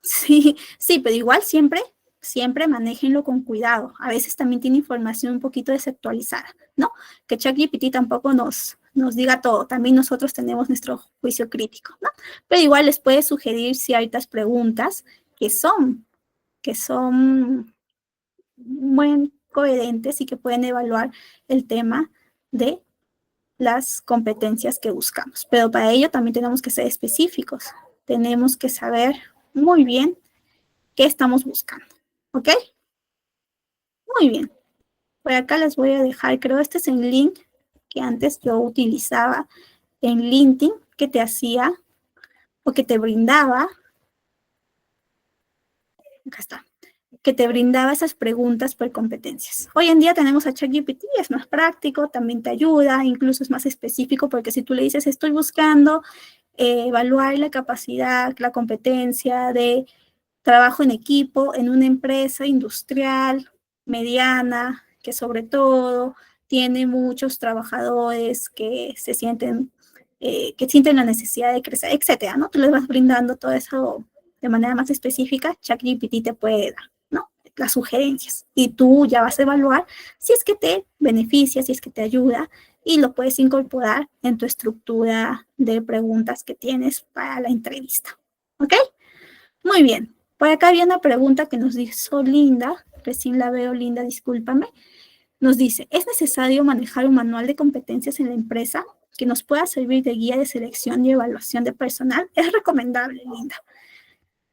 Sí, pero igual siempre manéjenlo con cuidado. A veces también tiene información un poquito desactualizada, ¿no? Que ChatGPT tampoco nos diga todo. También nosotros tenemos nuestro juicio crítico, ¿no? Pero igual les puede sugerir ciertas preguntas que son muy coherentes y que pueden evaluar el tema de las competencias que buscamos. Pero para ello también tenemos que ser específicos. Tenemos que saber muy bien qué estamos buscando. ¿Ok? Muy bien. Por acá les voy a dejar, creo este es el link que antes yo utilizaba en LinkedIn, que te hacía o que te brindaba, acá está, que te brindaba esas preguntas por competencias. Hoy en día tenemos a ChatGPT, es más práctico, también te ayuda, incluso es más específico porque si tú le dices estoy buscando evaluar la capacidad, la competencia de trabajo en equipo en una empresa industrial mediana que sobre todo tiene muchos trabajadores que sienten la necesidad de crecer, etcétera, ¿no? Tú les vas brindando todo eso de manera más específica, ChatGPT te puede dar, ¿no? Las sugerencias y tú ya vas a evaluar si es que te beneficia, si es que te ayuda y lo puedes incorporar en tu estructura de preguntas que tienes para la entrevista. ¿Ok? Muy bien. Por acá había una pregunta que nos hizo Linda, recién la veo, Linda, discúlpame. Nos dice, ¿es necesario manejar un manual de competencias en la empresa que nos pueda servir de guía de selección y evaluación de personal? Es recomendable, Linda.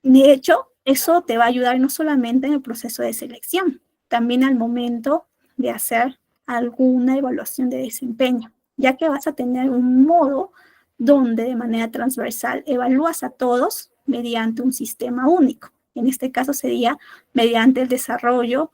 De hecho, eso te va a ayudar no solamente en el proceso de selección, también al momento de hacer alguna evaluación de desempeño, ya que vas a tener un modo donde de manera transversal evalúas a todos mediante un sistema único. En este caso sería mediante el desarrollo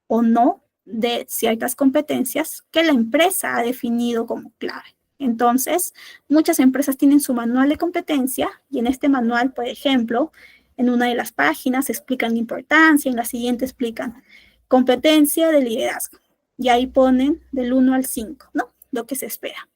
o no de ciertas competencias que la empresa ha definido como clave. Entonces, muchas empresas tienen su manual de competencia y en este manual, por ejemplo, en una de las páginas explican la importancia, en la siguiente explican competencia de liderazgo. Y ahí ponen del 1 al 5, ¿no? Lo que se espera.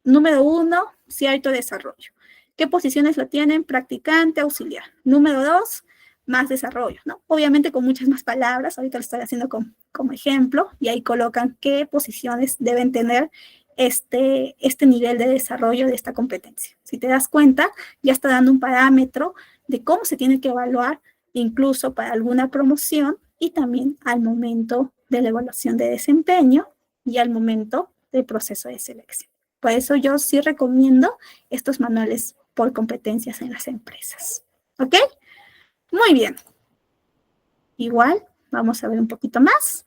Número 1, cierto desarrollo. ¿Qué posiciones lo tienen? Practicante, auxiliar. Número 2, más desarrollo, ¿no? Obviamente con muchas más palabras, ahorita lo estoy haciendo como ejemplo, y ahí colocan qué posiciones deben tener este nivel de desarrollo de esta competencia. Si te das cuenta, ya está dando un parámetro de cómo se tiene que evaluar, incluso para alguna promoción y también al momento de la evaluación de desempeño y al momento del proceso de selección. Por eso yo sí recomiendo estos manuales por competencias en las empresas. ¿Ok? Muy bien. igual, vamos a ver un poquito más.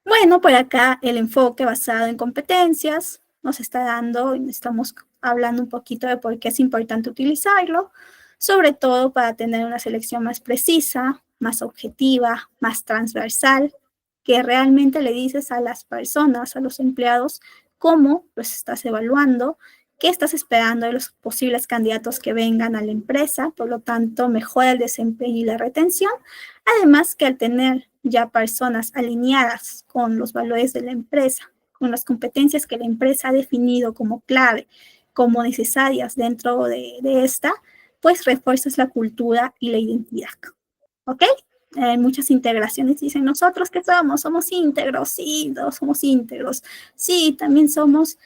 Bueno, por acá el enfoque basado en competencias nos está dando, y estamos hablando un poquito de por qué es importante utilizarlo, sobre todo para tener una selección más precisa, más objetiva, más transversal, que realmente le dices a las personas, a los empleados, cómo los estás evaluando, qué estás esperando de los posibles candidatos que vengan a la empresa, por lo tanto, mejora el desempeño y la retención. Además que al tener ya personas alineadas con los valores de la empresa, con las competencias que la empresa ha definido como clave, como necesarias dentro de esta, pues refuerzas la cultura y la identidad. ¿Ok? Muchas integraciones dicen, ¿nosotros qué somos? Somos íntegros, sí, todos somos íntegros. Sí, también somos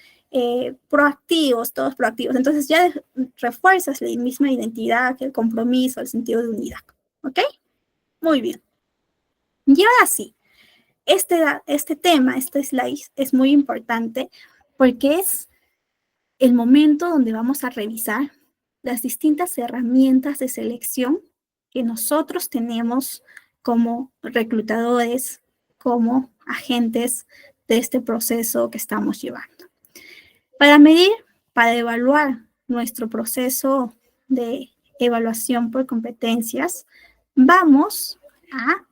proactivos, todos proactivos. Entonces ya refuerzas la misma identidad, el compromiso, el sentido de unidad. ¿Ok? Muy bien. Y ahora sí, este tema, este slide es muy importante porque es el momento donde vamos a revisar las distintas herramientas de selección que nosotros tenemos como reclutadores, como agentes de este proceso que estamos llevando. Para medir, para evaluar nuestro proceso de evaluación por competencias, vamos a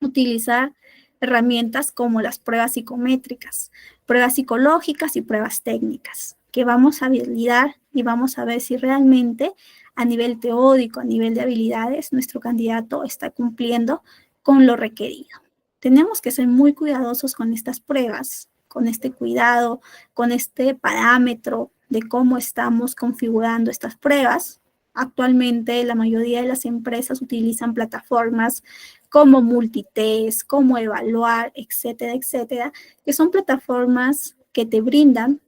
utilizar herramientas como las pruebas psicométricas, pruebas psicológicas y pruebas técnicas, que vamos a validar y vamos a ver si realmente a nivel teórico, a nivel de habilidades, nuestro candidato está cumpliendo con lo requerido. Tenemos que ser muy cuidadosos con estas pruebas, con este cuidado, con este parámetro de cómo estamos configurando estas pruebas. Actualmente la mayoría de las empresas utilizan plataformas como multitest, cómo evaluar, etcétera, etcétera, que son plataformas que te brindan,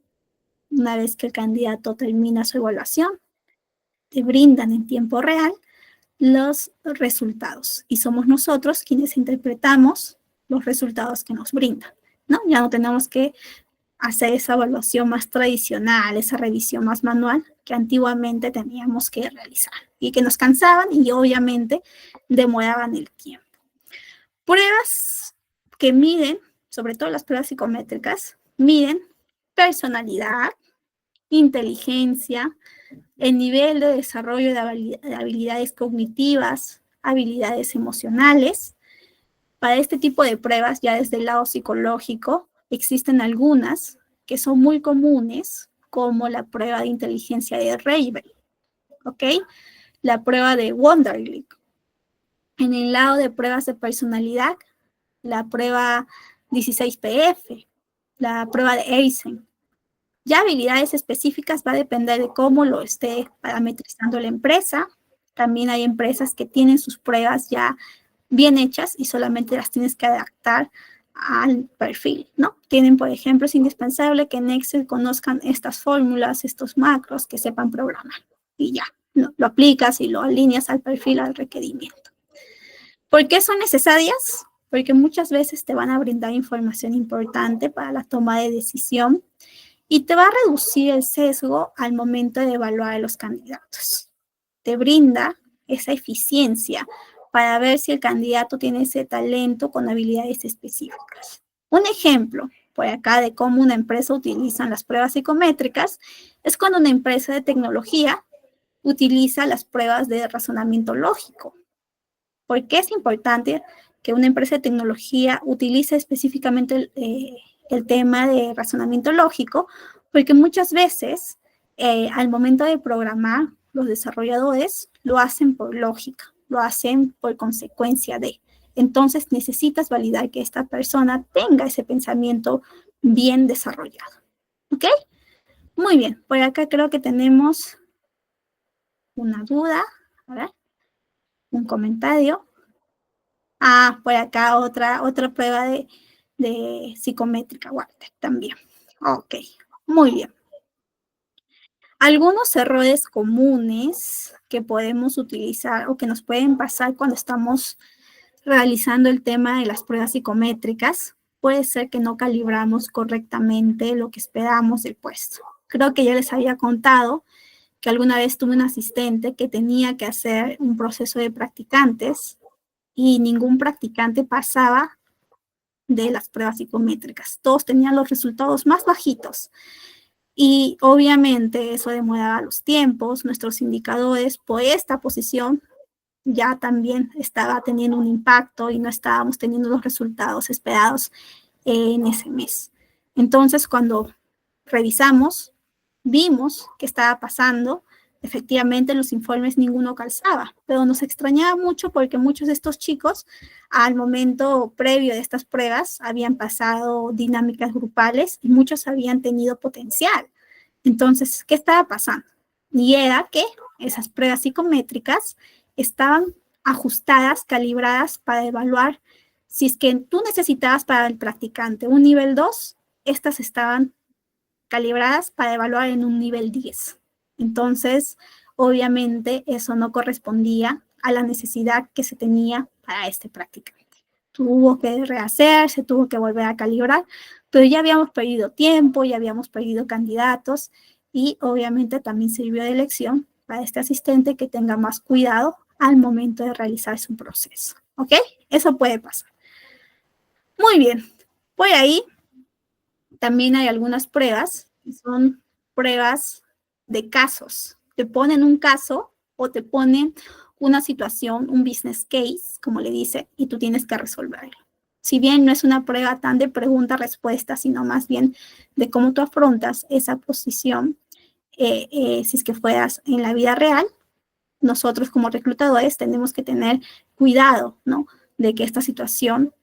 una vez que el candidato termina su evaluación, te brindan en tiempo real los resultados y somos nosotros quienes interpretamos los resultados que nos brindan, ¿no? Ya no tenemos que hacer esa evaluación más tradicional, esa revisión más manual que antiguamente teníamos que realizar y que nos cansaban y obviamente demoraban el tiempo. Pruebas que miden, sobre todo las pruebas psicométricas, miden personalidad, inteligencia, el nivel de desarrollo de habilidades cognitivas, habilidades emocionales. Para este tipo de pruebas, ya desde el lado psicológico, existen algunas que son muy comunes, como la prueba de inteligencia de Reibel, ¿ok? La prueba de Wonderlic. En el lado de pruebas de personalidad, la prueba 16PF, la prueba de Eisen. Ya habilidades específicas va a depender de cómo lo esté parametrizando la empresa. También hay empresas que tienen sus pruebas ya bien hechas y solamente las tienes que adaptar al perfil, ¿no? Tienen, por ejemplo, es indispensable que en Excel conozcan estas fórmulas, estos macros, que sepan programar. Y ya, lo aplicas y lo alineas al perfil, al requerimiento. ¿Por qué son necesarias? Porque muchas veces te van a brindar información importante para la toma de decisión y te va a reducir el sesgo al momento de evaluar a los candidatos. Te brinda esa eficiencia para ver si el candidato tiene ese talento con habilidades específicas. Un ejemplo por acá de cómo una empresa utiliza las pruebas psicométricas es cuando una empresa de tecnología utiliza las pruebas de razonamiento lógico. ¿Por qué es importante que una empresa de tecnología utilice específicamente el tema de razonamiento lógico? Porque muchas veces, al momento de programar, los desarrolladores lo hacen por lógica, lo hacen por consecuencia de. Entonces, necesitas validar que esta persona tenga ese pensamiento bien desarrollado. ¿Ok? Muy bien. Por acá creo que tenemos una duda. A ver, un comentario. Ah, por acá otra prueba de psicométrica, Walter, también. Ok, muy bien. Algunos errores comunes que podemos utilizar o que nos pueden pasar cuando estamos realizando el tema de las pruebas psicométricas, puede ser que no calibramos correctamente lo que esperamos del puesto. Creo que ya les había contado que alguna vez tuve un asistente que tenía que hacer un proceso de practicantes y ningún practicante pasaba de las pruebas psicométricas. Todos tenían los resultados más bajitos. Y obviamente eso demoraba los tiempos, nuestros indicadores por esta posición ya también estaba teniendo un impacto y no estábamos teniendo los resultados esperados en ese mes. Entonces, cuando revisamos, vimos qué estaba pasando. Efectivamente, en los informes ninguno calzaba, pero nos extrañaba mucho porque muchos de estos chicos, al momento previo de estas pruebas, habían pasado dinámicas grupales y muchos habían tenido potencial. Entonces, ¿qué estaba pasando? Y era que esas pruebas psicométricas estaban ajustadas, calibradas para evaluar si es que tú necesitabas para el practicante un nivel 2, estas estaban calibradas para evaluar en un nivel 10. Entonces, obviamente, eso no correspondía a la necesidad que se tenía para este practicante. Tuvo que rehacer, se tuvo que volver a calibrar, pero ya habíamos perdido tiempo, ya habíamos perdido candidatos y obviamente también sirvió de lección para este asistente que tenga más cuidado al momento de realizar su proceso. ¿Ok? Eso puede pasar. Muy bien. Por ahí también hay algunas pruebas que son pruebas de casos. Te ponen un caso o te ponen una situación, un business case, como le dice, y tú tienes que resolverlo. Si bien no es una prueba tan de pregunta-respuesta, sino más bien de cómo tú afrontas esa posición, si es que fueras en la vida real, nosotros como reclutadores tenemos que tener cuidado, ¿no? De que esta situación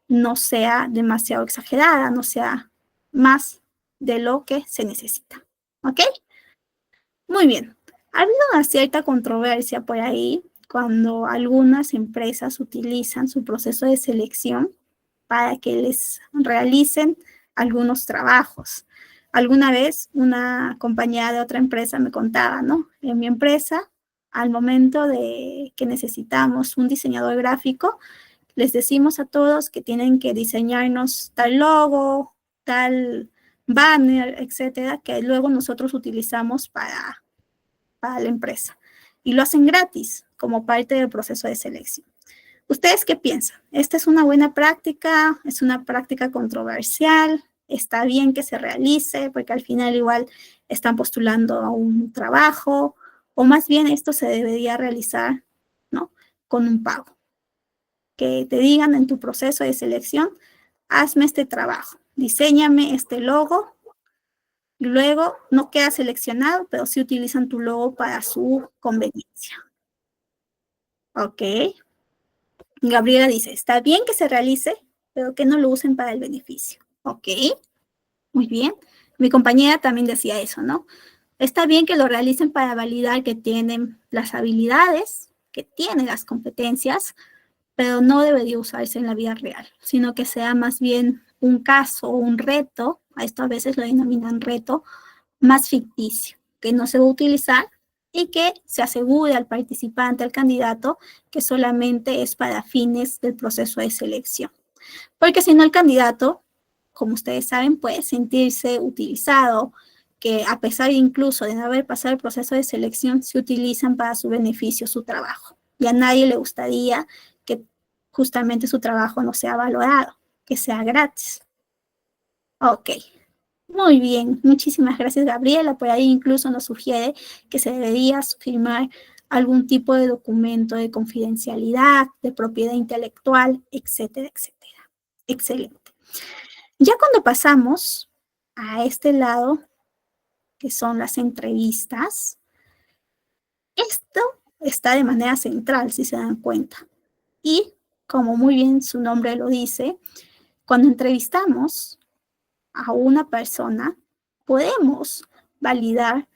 no sea demasiado exagerada, no sea más de lo que se necesita. ¿Ok? Muy bien. Ha habido una cierta controversia por ahí cuando algunas empresas utilizan su proceso de selección para que les realicen algunos trabajos. Alguna vez una compañía de otra empresa me contaba, ¿no? En mi empresa, al momento de que necesitamos un diseñador gráfico, les decimos a todos que tienen que diseñarnos tal logo, tal banner, etcétera, que luego nosotros utilizamos para la empresa. Y lo hacen gratis como parte del proceso de selección. ¿Ustedes qué piensan? ¿Esta es una buena práctica? ¿Es una práctica controversial? ¿Está bien que se realice? Porque al final igual están postulando a un trabajo. O más bien esto se debería realizar, ¿no? Con un pago. Que te digan en tu proceso de selección, hazme este trabajo, diséñame este logo. Luego no queda seleccionado, pero sí utilizan tu logo para su conveniencia. Ok. Gabriela dice, está bien que se realice, pero que no lo usen para el beneficio. Ok, muy bien. Mi compañera también decía eso, ¿no? Está bien que lo realicen para validar que tienen las habilidades, que tienen las competencias, pero no debería usarse en la vida real, sino que sea más bien un caso, un reto, a esto a veces lo denominan reto, más ficticio, que no se va a utilizar y que se asegure al participante, al candidato, que solamente es para fines del proceso de selección. Porque si no, el candidato, como ustedes saben, puede sentirse utilizado, que a pesar incluso de no haber pasado el proceso de selección, se utilizan para su beneficio su trabajo. Y a nadie le gustaría que justamente su trabajo no sea valorado, que sea gratis. Ok. Muy bien, muchísimas gracias, Gabriela. Por ahí incluso nos sugiere que se debería firmar algún tipo de documento de confidencialidad, de propiedad intelectual, etcétera, etcétera. Excelente. Ya cuando pasamos a este lado, que son las entrevistas, esto está de manera central, si se dan cuenta. Y como muy bien su nombre lo dice, cuando entrevistamos a una persona, podemos validar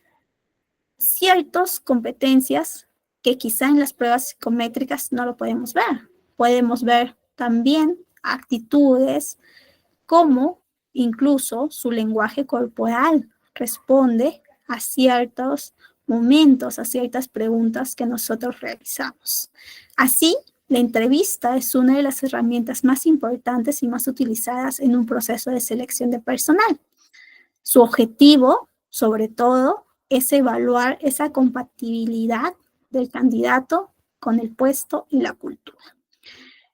ciertas competencias que quizá en las pruebas psicométricas no lo podemos ver. Podemos ver también actitudes como incluso su lenguaje corporal responde a ciertos momentos, a ciertas preguntas que nosotros realizamos. Así, la entrevista es una de las herramientas más importantes y más utilizadas en un proceso de selección de personal. Su objetivo, sobre todo, es evaluar esa compatibilidad del candidato con el puesto y la cultura.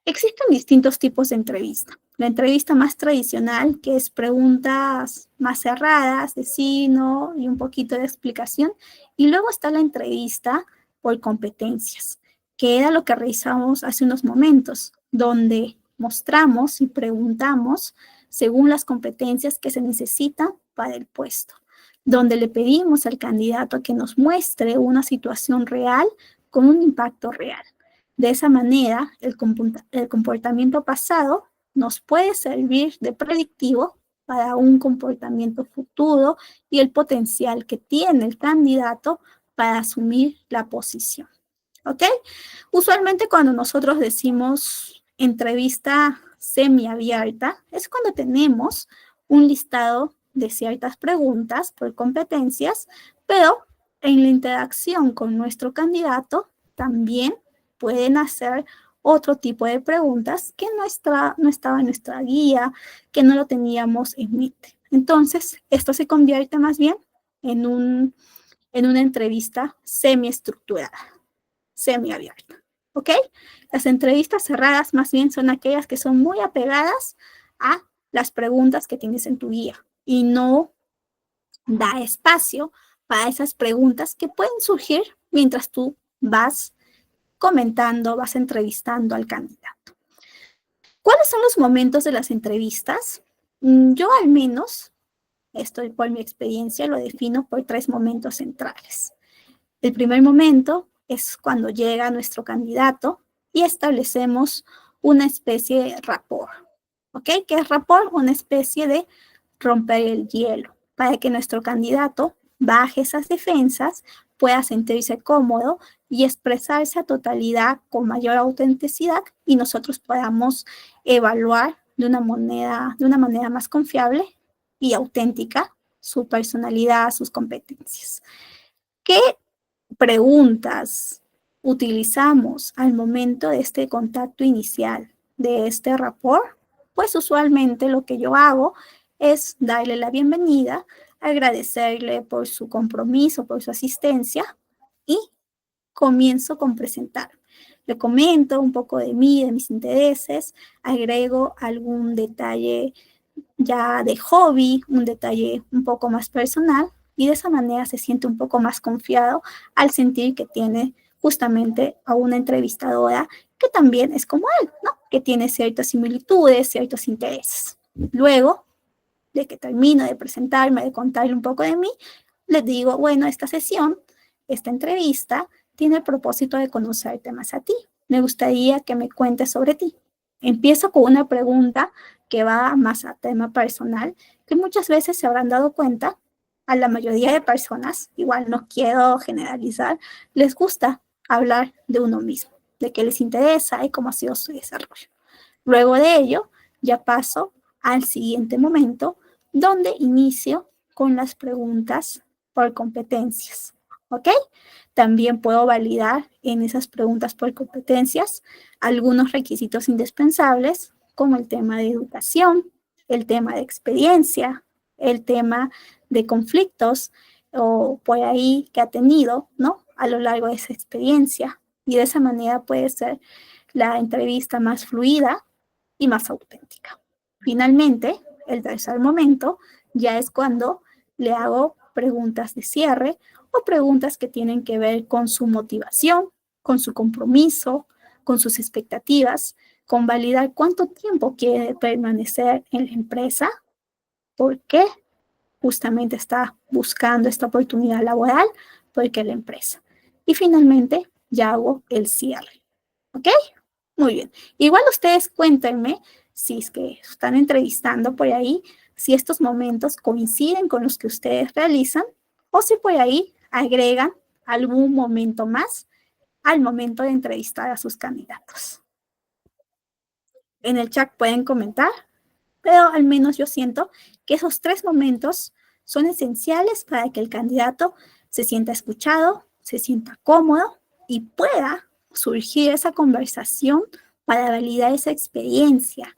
Existen distintos tipos de entrevista. La entrevista más tradicional, que es preguntas más cerradas, de sí, no, y un poquito de explicación. Y luego está la entrevista por competencias, que era lo que realizamos hace unos momentos, donde mostramos y preguntamos según las competencias que se necesitan para el puesto, donde le pedimos al candidato que nos muestre una situación real con un impacto real. De esa manera, el comportamiento pasado nos puede servir de predictivo para un comportamiento futuro y el potencial que tiene el candidato para asumir la posición. ¿Ok? Usualmente cuando nosotros decimos entrevista semiabierta, es cuando tenemos un listado de ciertas preguntas por competencias, pero en la interacción con nuestro candidato también pueden hacer otro tipo de preguntas que no estaba en nuestra guía, que no lo teníamos en mente. Entonces, esto se convierte más bien en una entrevista semiestructurada, semiabierta. ¿Ok? Las entrevistas cerradas más bien son aquellas que son muy apegadas a las preguntas que tienes en tu guía y no da espacio para esas preguntas que pueden surgir mientras tú vas comentando, vas entrevistando al candidato. ¿Cuáles son los momentos de las entrevistas? Yo al menos, estoy por mi experiencia, lo defino por 3 momentos centrales. El primer momento es cuando llega nuestro candidato y establecemos una especie de rapport. ¿Ok? ¿Qué es rapport? Una especie de romper el hielo para que nuestro candidato baje esas defensas, pueda sentirse cómodo y expresarse a totalidad con mayor autenticidad y nosotros podamos evaluar de una manera más confiable y auténtica su personalidad, sus competencias. ¿Qué preguntas utilizamos al momento de este contacto inicial, de este rapport? Pues usualmente lo que yo hago es darle la bienvenida, agradecerle por su compromiso, por su asistencia y comienzo con presentar. Le comento un poco de mí, de mis intereses, agrego algún detalle ya de hobby, un detalle un poco más personal y de esa manera se siente un poco más confiado al sentir que tiene justamente a una entrevistadora que también es como él, ¿no? Que tiene ciertas similitudes, ciertos intereses. Luego de que termino de presentarme, de contarle un poco de mí, les digo, bueno, esta sesión, esta entrevista, tiene el propósito de conocerte más a ti. Me gustaría que me cuentes sobre ti. Empiezo con una pregunta que va más a tema personal, que muchas veces se habrán dado cuenta, a la mayoría de personas, igual no quiero generalizar, les gusta hablar de uno mismo, de qué les interesa y cómo ha sido su desarrollo. Luego de ello, ya paso al siguiente momento, donde inicio con las preguntas por competencias. ¿Ok? También puedo validar en esas preguntas por competencias algunos requisitos indispensables, como el tema de educación, el tema de experiencia, el tema de conflictos o por ahí que ha tenido, ¿no? A lo largo de esa experiencia. Y de esa manera puede ser la entrevista más fluida y más auténtica. Finalmente, el tercer momento ya es cuando le hago preguntas de cierre o preguntas que tienen que ver con su motivación, con su compromiso, con sus expectativas, con validar cuánto tiempo quiere permanecer en la empresa, por qué justamente está buscando esta oportunidad laboral, por qué la empresa. Y finalmente ya hago el cierre. ¿Ok? Muy bien. Igual ustedes cuéntenme si es que están entrevistando por ahí, si estos momentos coinciden con los que ustedes realizan o si por ahí agregan algún momento más al momento de entrevistar a sus candidatos. En el chat pueden comentar, pero al menos yo siento que esos 3 momentos son esenciales para que el candidato se sienta escuchado, se sienta cómodo y pueda surgir esa conversación para validar esa experiencia,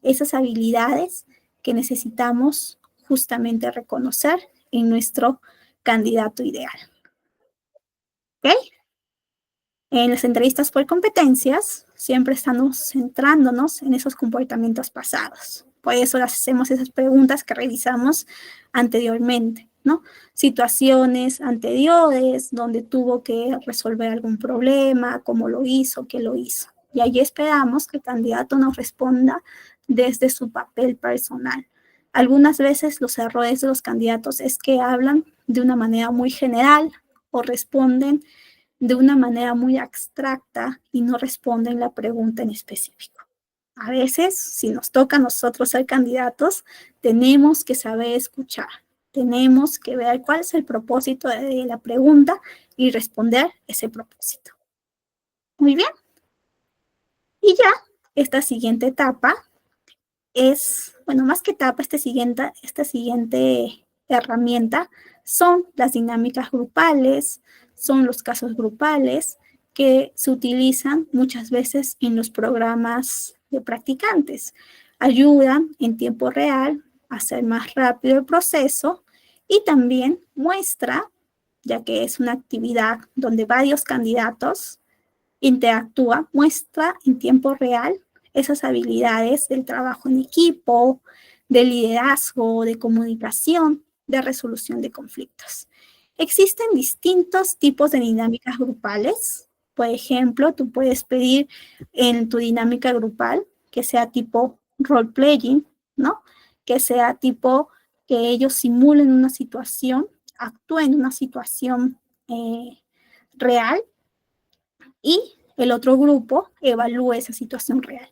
esas habilidades que necesitamos justamente reconocer en nuestro candidato ideal. ¿Ok? En las entrevistas por competencias, siempre estamos centrándonos en esos comportamientos pasados. Por eso hacemos esas preguntas que revisamos anteriormente, ¿no? Situaciones anteriores donde tuvo que resolver algún problema, cómo lo hizo, qué lo hizo. Y ahí esperamos que el candidato nos responda desde su papel personal. Algunas veces los errores de los candidatos es que hablan de una manera muy general o responden de una manera muy abstracta y no responden la pregunta en específico. A veces, si nos toca a nosotros ser candidatos, tenemos que saber escuchar, tenemos que ver cuál es el propósito de la pregunta y responder ese propósito. Muy bien. Y ya, esta siguiente etapa es, bueno, más que etapa, esta siguiente herramienta son las dinámicas grupales, son los casos grupales que se utilizan muchas veces en los programas de practicantes. Ayudan en tiempo real a hacer más rápido el proceso y también muestra, ya que es una actividad donde varios candidatos interactúan, muestra en tiempo real esas habilidades del trabajo en equipo, de liderazgo, de comunicación, de resolución de conflictos. Existen distintos tipos de dinámicas grupales. Por ejemplo, tú puedes pedir en tu dinámica grupal que sea tipo role-playing, ¿no? Que sea tipo que ellos simulen una situación, actúen en una situación real y el otro grupo evalúe esa situación real.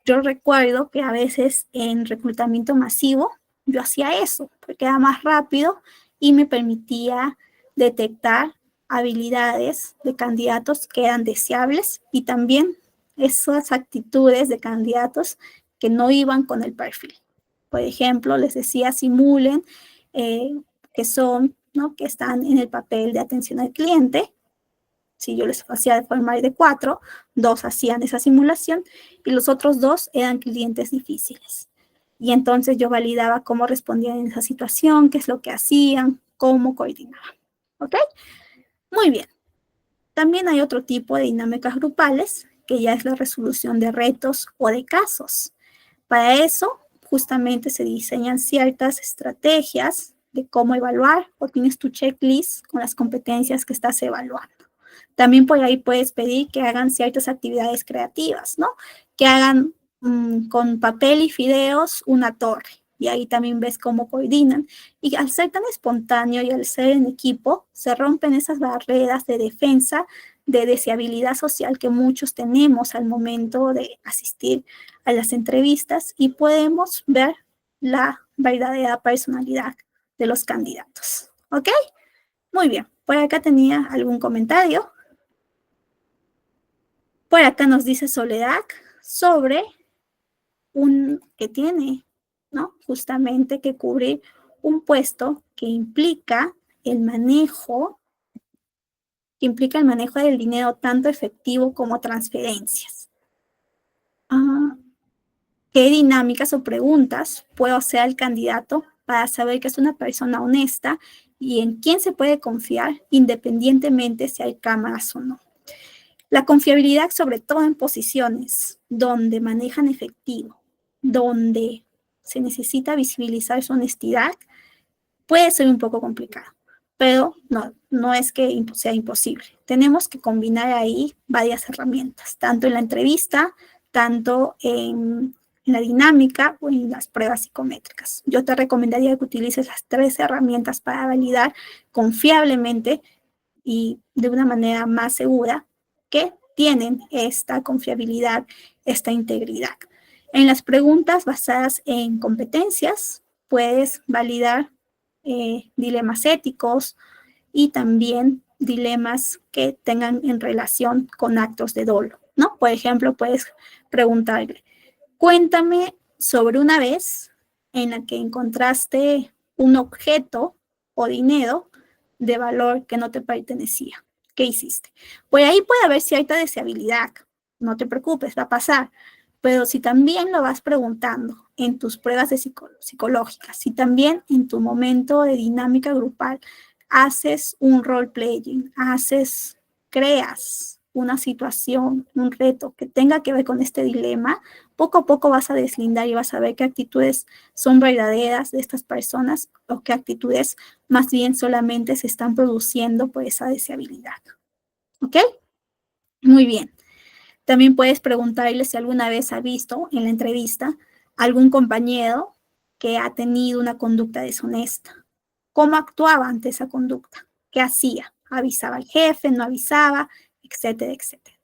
Yo recuerdo que a veces en reclutamiento masivo yo hacía eso, porque era más rápido y me permitía detectar habilidades de candidatos que eran deseables y también esas actitudes de candidatos que no iban con el perfil. Por ejemplo, les decía simulen que son, ¿no? Que están en el papel de atención al cliente. Si yo les hacía de forma de 4, 2 hacían esa simulación y los otros 2 eran clientes difíciles. Y entonces yo validaba cómo respondían en esa situación, qué es lo que hacían, cómo coordinaban. ¿Ok? Muy bien. También hay otro tipo de dinámicas grupales, que ya es la resolución de retos o de casos. Para eso, justamente se diseñan ciertas estrategias de cómo evaluar o tienes tu checklist con las competencias que estás evaluando. También por ahí puedes pedir que hagan ciertas actividades creativas, ¿no? Que hagan con papel y fideos una torre. Y ahí también ves cómo coordinan. Y al ser tan espontáneo y al ser en equipo, se rompen esas barreras de defensa, de deseabilidad social que muchos tenemos al momento de asistir a las entrevistas y podemos ver la verdadera personalidad de los candidatos. ¿Ok? Muy bien. Por acá tenía algún comentario. Por acá nos dice Soledad sobre que tiene, ¿no? Justamente que cubrir un puesto que implica el manejo del dinero tanto efectivo como transferencias. ¿Qué dinámicas o preguntas puedo hacer al candidato para saber que es una persona honesta y en quién se puede confiar independientemente si hay cámaras o no? La confiabilidad, sobre todo en posiciones donde manejan efectivo, donde se necesita visibilizar su honestidad, puede ser un poco complicado, pero no es que sea imposible. Tenemos que combinar ahí varias herramientas, tanto en la entrevista, tanto en la dinámica o en las pruebas psicométricas. Yo te recomendaría que utilices las 3 herramientas para validar confiablemente y de una manera más segura que tienen esta confiabilidad, esta integridad. En las preguntas basadas en competencias, puedes validar dilemas éticos y también dilemas que tengan en relación con actos de dolo, ¿no? Por ejemplo, puedes preguntarle, cuéntame sobre una vez en la que encontraste un objeto o dinero de valor que no te pertenecía. ¿Qué hiciste? Pues ahí puede haber cierta deseabilidad. No te preocupes, va a pasar. Pero si también lo vas preguntando en tus pruebas de psicológicas, si también en tu momento de dinámica grupal haces un role-playing, creas una situación, un reto que tenga que ver con este dilema, poco a poco vas a deslindar y vas a ver qué actitudes son verdaderas de estas personas o qué actitudes más bien solamente se están produciendo por esa deseabilidad. ¿Ok? Muy bien. También puedes preguntarle si alguna vez ha visto en la entrevista algún compañero que ha tenido una conducta deshonesta. ¿Cómo actuaba ante esa conducta? ¿Qué hacía? ¿Avisaba al jefe? ¿No avisaba? Etcétera, etcétera.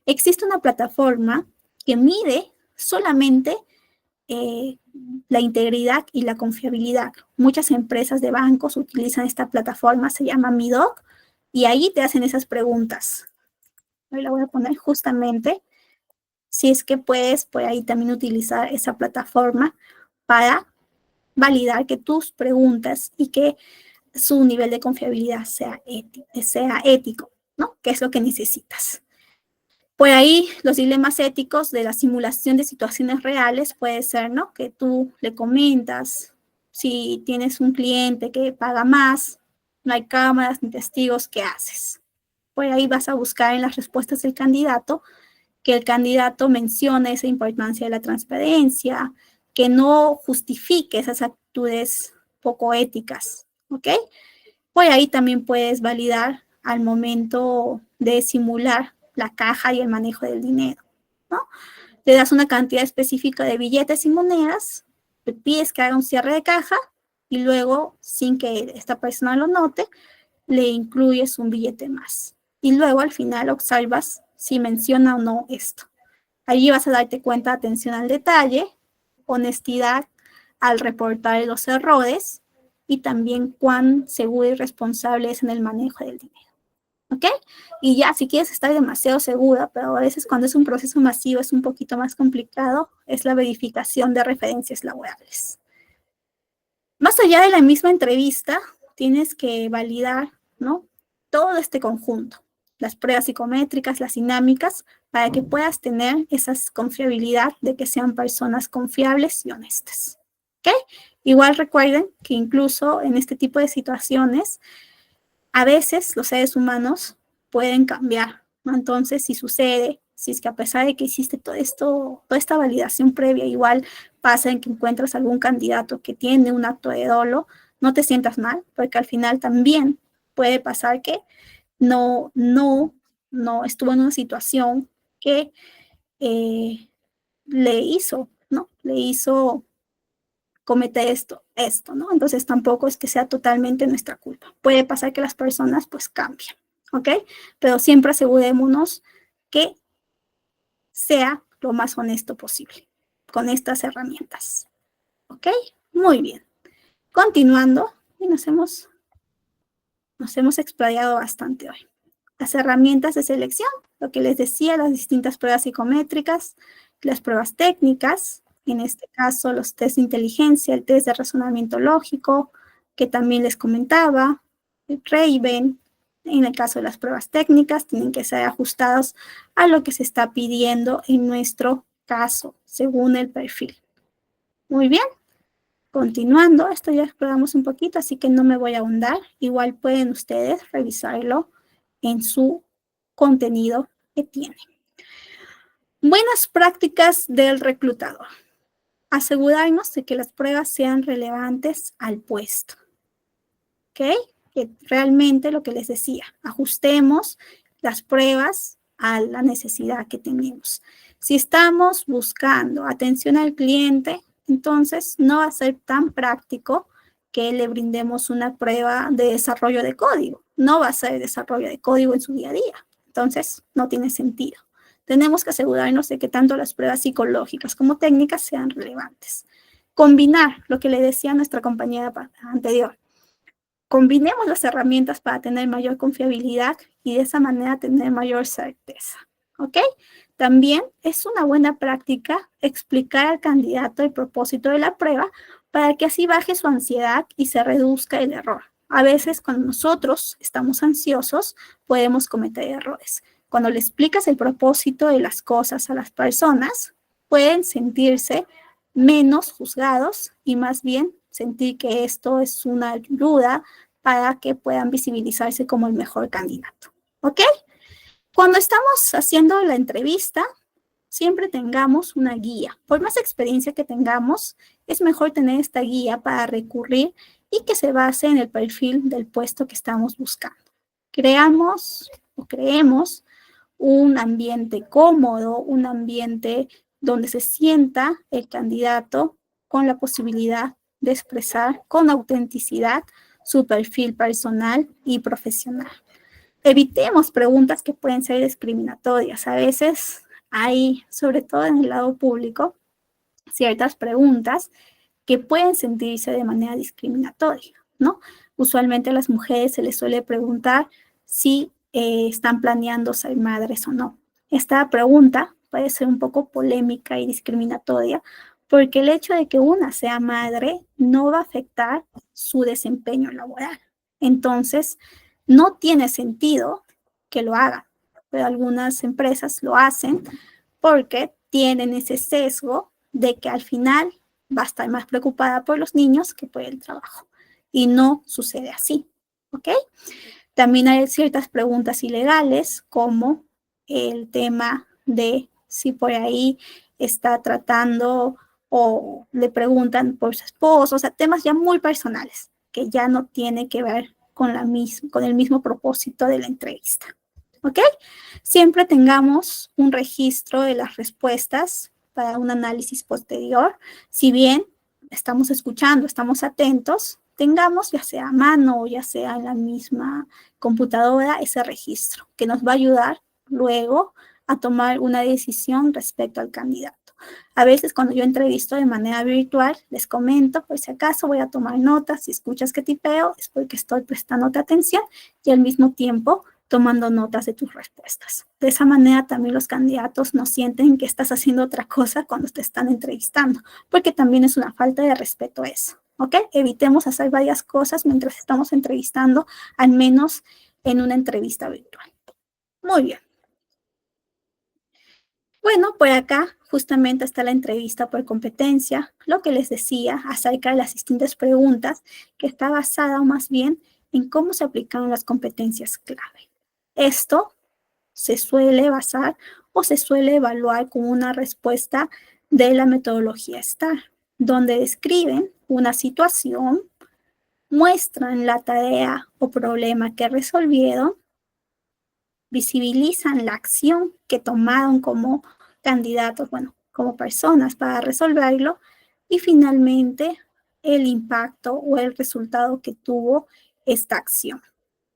Existe una plataforma que mide solamente la integridad y la confiabilidad. Muchas empresas de bancos utilizan esta plataforma, se llama MiDoc, y ahí te hacen esas preguntas. Hoy la voy a poner justamente, si es que puedes por ahí también utilizar esa plataforma para validar que tus preguntas y que su nivel de confiabilidad sea ético, ¿no? ¿Qué es lo que necesitas? Por ahí, los dilemas éticos de la simulación de situaciones reales puede ser, ¿no? Que tú le comentas, si tienes un cliente que paga más, no hay cámaras ni testigos, ¿qué haces? Por ahí vas a buscar en las respuestas del candidato que el candidato mencione esa importancia de la transparencia, que no justifique esas actitudes poco éticas, ¿ok? Pues ahí también puedes validar al momento de simular la caja y el manejo del dinero, ¿no? Le das una cantidad específica de billetes y monedas, le pides que haga un cierre de caja y luego, sin que esta persona lo note, le incluyes un billete más. Y luego al final observas si menciona o no esto. Allí vas a darte cuenta de atención al detalle, honestidad al reportar los errores y también cuán seguro y responsable es en el manejo del dinero. ¿Ok? Y ya, si quieres estar demasiado segura, pero a veces cuando es un proceso masivo es un poquito más complicado, es la verificación de referencias laborables. Más allá de la misma entrevista, tienes que validar, ¿no? Todo este conjunto, las pruebas psicométricas, las dinámicas, para que puedas tener esa confiabilidad de que sean personas confiables y honestas. ¿Ok? Igual recuerden que incluso en este tipo de situaciones, a veces los seres humanos pueden cambiar, ¿no? Entonces, si sucede, si es que a pesar de que hiciste todo esto, toda esta validación previa, igual pasa en que encuentras algún candidato que tiene un acto de dolo, no te sientas mal, porque al final también puede pasar que no estuvo en una situación que le hizo, ¿no? Le hizo cometer esto, ¿no? Entonces tampoco es que sea totalmente nuestra culpa. Puede pasar que las personas pues cambien, ¿ok? Pero siempre asegurémonos que sea lo más honesto posible con estas herramientas, ¿ok? Muy bien. Continuando, y nos hemos explayado bastante hoy. Las herramientas de selección, lo que les decía, las distintas pruebas psicométricas, las pruebas técnicas, en este caso los test de inteligencia, el test de razonamiento lógico, que también les comentaba, el Raven. En el caso de las pruebas técnicas, tienen que ser ajustados a lo que se está pidiendo en nuestro caso, según el perfil. Muy bien. Continuando, esto ya exploramos un poquito, así que no me voy a ahondar. Igual pueden ustedes revisarlo en su contenido que tiene. Buenas prácticas del reclutador. Asegurarnos de que las pruebas sean relevantes al puesto. ¿Ok? Que realmente lo que les decía, ajustemos las pruebas a la necesidad que tenemos. Si estamos buscando atención al cliente, entonces no va a ser tan práctico que le brindemos una prueba de desarrollo de código. No va a ser desarrollo de código en su día a día. Entonces, no tiene sentido. Tenemos que asegurarnos de que tanto las pruebas psicológicas como técnicas sean relevantes. Combinar lo que le decía nuestra compañera anterior. Combinemos las herramientas para tener mayor confiabilidad y de esa manera tener mayor certeza. ¿Ok? También es una buena práctica explicar al candidato el propósito de la prueba para que así baje su ansiedad y se reduzca el error. A veces cuando nosotros estamos ansiosos podemos cometer errores. Cuando le explicas el propósito de las cosas a las personas, pueden sentirse menos juzgados y más bien sentir que esto es una ayuda para que puedan visibilizarse como el mejor candidato. ¿Ok? Cuando estamos haciendo la entrevista, siempre tengamos una guía. Por más experiencia que tengamos, es mejor tener esta guía para recurrir y que se base en el perfil del puesto que estamos buscando. Creemos un ambiente cómodo, un ambiente donde se sienta el candidato con la posibilidad de expresar con autenticidad su perfil personal y profesional. Evitemos preguntas que pueden ser discriminatorias. A veces hay, sobre todo en el lado público, ciertas preguntas que pueden sentirse de manera discriminatoria, ¿no? Usualmente a las mujeres se les suele preguntar si están planeando ser madres o no. Esta pregunta puede ser un poco polémica y discriminatoria porque el hecho de que una sea madre no va a afectar su desempeño laboral. Entonces, no tiene sentido que lo hagan, pero algunas empresas lo hacen porque tienen ese sesgo de que al final va a estar más preocupada por los niños que por el trabajo. Y no sucede así, ¿ok? También hay ciertas preguntas ilegales, como el tema de si por ahí está tratando o le preguntan por su esposo, o sea, temas ya muy personales, que ya no tiene que ver con el mismo propósito de la entrevista. ¿Ok? Siempre tengamos un registro de las respuestas para un análisis posterior. Si bien estamos escuchando, estamos atentos, tengamos ya sea a mano o ya sea en la misma computadora ese registro que nos va a ayudar luego a tomar una decisión respecto al candidato. A veces cuando yo entrevisto de manera virtual, les comento, por si acaso voy a tomar notas, si escuchas que tipeo es porque estoy prestándote atención y al mismo tiempo tomando notas de tus respuestas. De esa manera también los candidatos no sienten que estás haciendo otra cosa cuando te están entrevistando, porque también es una falta de respeto eso, ¿ok? Evitemos hacer varias cosas mientras estamos entrevistando, al menos en una entrevista virtual. Muy bien. Bueno, por acá justamente está la entrevista por competencia, lo que les decía acerca de las distintas preguntas, que está basada más bien en cómo se aplican las competencias clave. Esto se suele basar o se suele evaluar con una respuesta de la metodología STAR, donde describen una situación, muestran la tarea o problema que resolvieron, visibilizan la acción que tomaron como candidatos, bueno, como personas para resolverlo, y finalmente el impacto o el resultado que tuvo esta acción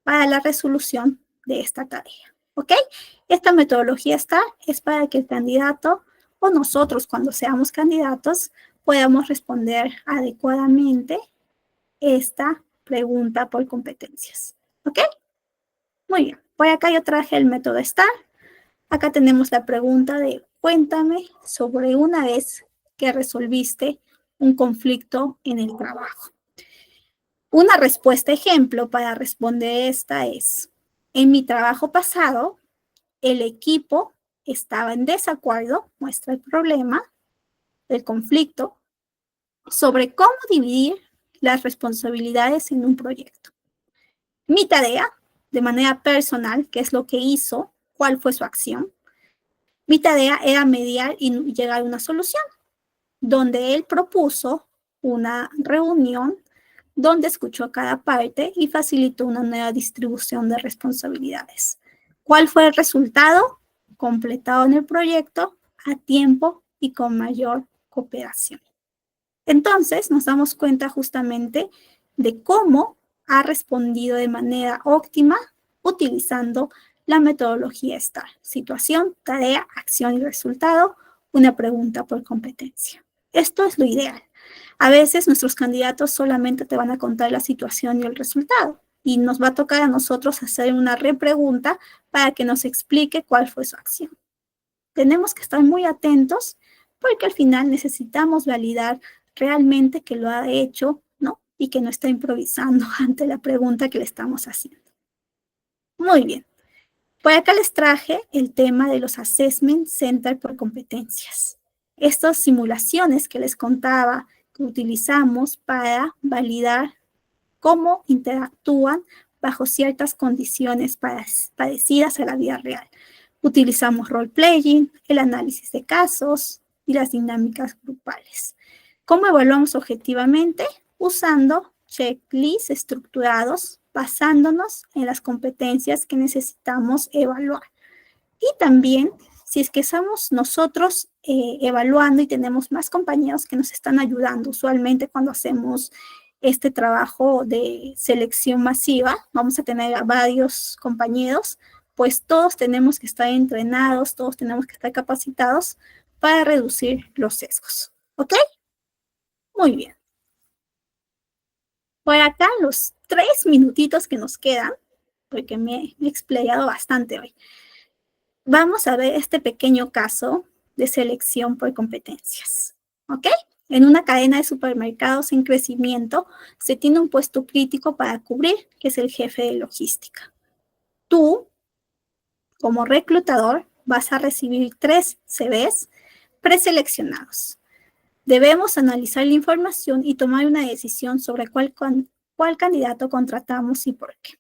para la resolución de esta tarea. ¿Ok? Esta metodología es para que el candidato o nosotros cuando seamos candidatos podamos responder adecuadamente esta pregunta por competencias. ¿Ok? Muy bien. Por acá yo traje el método STAR. Acá tenemos la pregunta de cuéntame sobre una vez que resolviste un conflicto en el trabajo. Una respuesta ejemplo para responder esta es, en mi trabajo pasado, el equipo estaba en desacuerdo, muestra el problema, el conflicto, sobre cómo dividir las responsabilidades en un proyecto. Mi tarea, de manera personal, qué es lo que hizo, cuál fue su acción. Mi tarea era mediar y llegar a una solución, donde él propuso una reunión donde escuchó a cada parte y facilitó una nueva distribución de responsabilidades. ¿Cuál fue el resultado? Completado en el proyecto a tiempo y con mayor cooperación. Entonces, nos damos cuenta justamente de cómo ha respondido de manera óptima utilizando la metodología STAR. Situación, tarea, acción y resultado, una pregunta por competencia. Esto es lo ideal. A veces nuestros candidatos solamente te van a contar la situación y el resultado y nos va a tocar a nosotros hacer una repregunta para que nos explique cuál fue su acción. Tenemos que estar muy atentos porque al final necesitamos validar realmente que lo ha hecho, ¿no? Y que no está improvisando ante la pregunta que le estamos haciendo. Muy bien. Por acá les traje el tema de los Assessment Center por competencias. Estas simulaciones que les contaba que utilizamos para validar cómo interactúan bajo ciertas condiciones parecidas a la vida real. Utilizamos role-playing, el análisis de casos y las dinámicas grupales. ¿Cómo evaluamos objetivamente? Usando checklists estructurados basándonos en las competencias que necesitamos evaluar. Y también, si es que estamos nosotros evaluando y tenemos más compañeros que nos están ayudando, usualmente cuando hacemos este trabajo de selección masiva, vamos a tener a varios compañeros, pues todos tenemos que estar entrenados, todos tenemos que estar capacitados para reducir los sesgos. ¿Ok? Muy bien. Por acá, los 3 minutitos que nos quedan, porque me he explayado bastante hoy, vamos a ver este pequeño caso de selección por competencias. ¿Ok? En una cadena de supermercados en crecimiento, se tiene un puesto crítico para cubrir, que es el jefe de logística. Tú, como reclutador, vas a recibir 3 CVs preseleccionados. Debemos analizar la información y tomar una decisión sobre cuál candidato contratamos y por qué.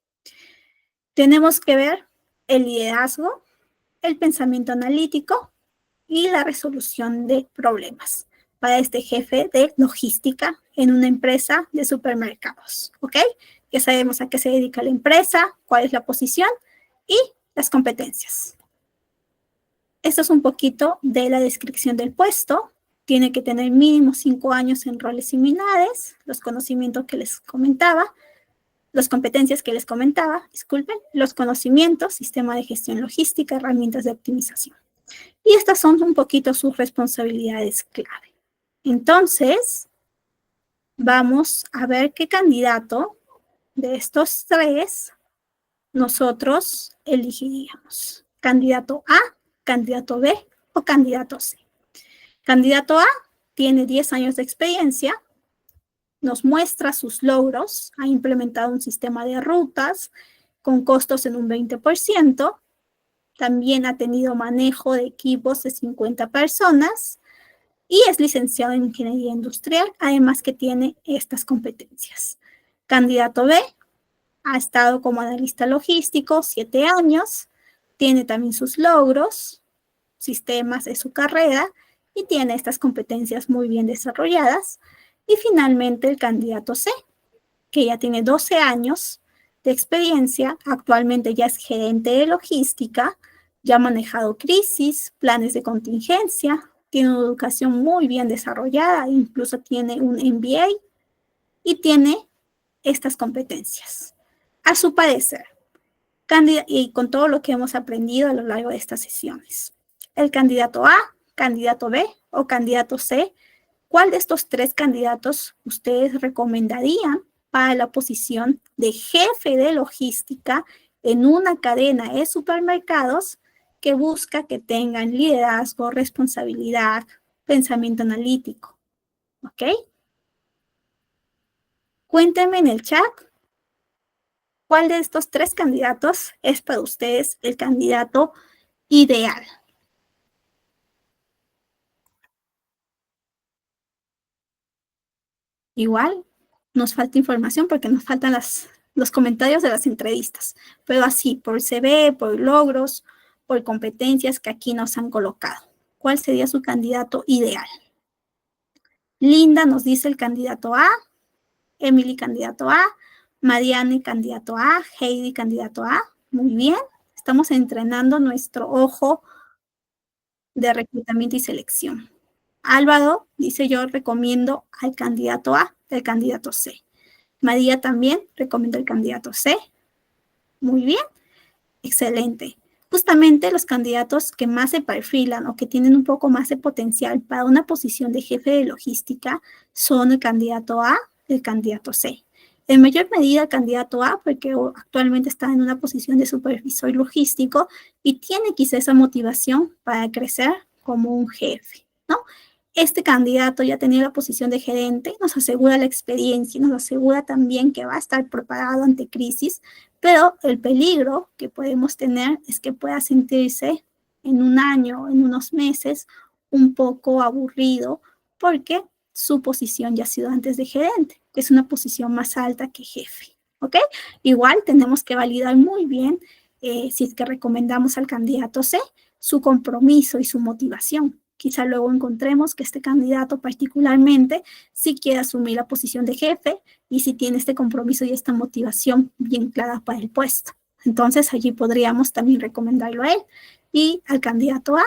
Tenemos que ver el liderazgo, el pensamiento analítico y la resolución de problemas para este jefe de logística en una empresa de supermercados, ¿ok? Ya sabemos a qué se dedica la empresa, cuál es la posición y las competencias. Esto es un poquito de la descripción del puesto. Tiene que tener mínimo 5 años en roles similares, los conocimientos que les comentaba, las competencias que les comentaba, disculpen, los conocimientos, sistema de gestión logística, herramientas de optimización. Y estas son un poquito sus responsabilidades clave. Entonces, vamos a ver qué candidato de estos 3 nosotros elegiríamos. Candidato A, candidato B o candidato C. Candidato A tiene 10 años de experiencia, nos muestra sus logros, ha implementado un sistema de rutas con costos en un 20%, también ha tenido manejo de equipos de 50 personas y es licenciado en Ingeniería Industrial, además que tiene estas competencias. Candidato B ha estado como analista logístico 7 años, tiene también sus logros, sistemas de su carrera y tiene estas competencias muy bien desarrolladas. Y finalmente el candidato C, que ya tiene 12 años de experiencia, actualmente ya es gerente de logística, ya ha manejado crisis, planes de contingencia, tiene una educación muy bien desarrollada, incluso tiene un MBA y tiene estas competencias. A su parecer, y con todo lo que hemos aprendido a lo largo de estas sesiones, el candidato A, candidato B o candidato C, ¿cuál de estos 3 candidatos ustedes recomendarían para la posición de jefe de logística en una cadena de supermercados que busca que tengan liderazgo, responsabilidad, pensamiento analítico? ¿Ok? Cuéntenme en el chat cuál de estos 3 candidatos es para ustedes el candidato ideal. Igual nos falta información porque nos faltan los comentarios de las entrevistas, pero así, por CV, por logros, por competencias que aquí nos han colocado. ¿Cuál sería su candidato ideal? Linda nos dice el candidato A, Emily candidato A, Mariane candidato A, Heidi candidato A. Muy bien, estamos entrenando nuestro ojo de reclutamiento y selección. Álvaro dice: yo recomiendo al candidato A, el candidato C. María también recomienda el candidato C. Muy bien, excelente. Justamente los candidatos que más se perfilan o que tienen un poco más de potencial para una posición de jefe de logística son el candidato A y el candidato C. En mayor medida el candidato A, porque actualmente está en una posición de supervisor logístico y tiene quizá esa motivación para crecer como un jefe, ¿no? Este candidato ya tenía la posición de gerente, nos asegura la experiencia, nos asegura también que va a estar preparado ante crisis, pero el peligro que podemos tener es que pueda sentirse en un año, en unos meses, un poco aburrido, porque su posición ya ha sido antes de gerente, que es una posición más alta que jefe, ¿ok? Igual tenemos que validar muy bien si es que recomendamos al candidato C su compromiso y su motivación. Quizá luego encontremos que este candidato particularmente sí quiere asumir la posición de jefe y si tiene este compromiso y esta motivación bien clara para el puesto. Entonces allí podríamos también recomendarlo a él y al candidato A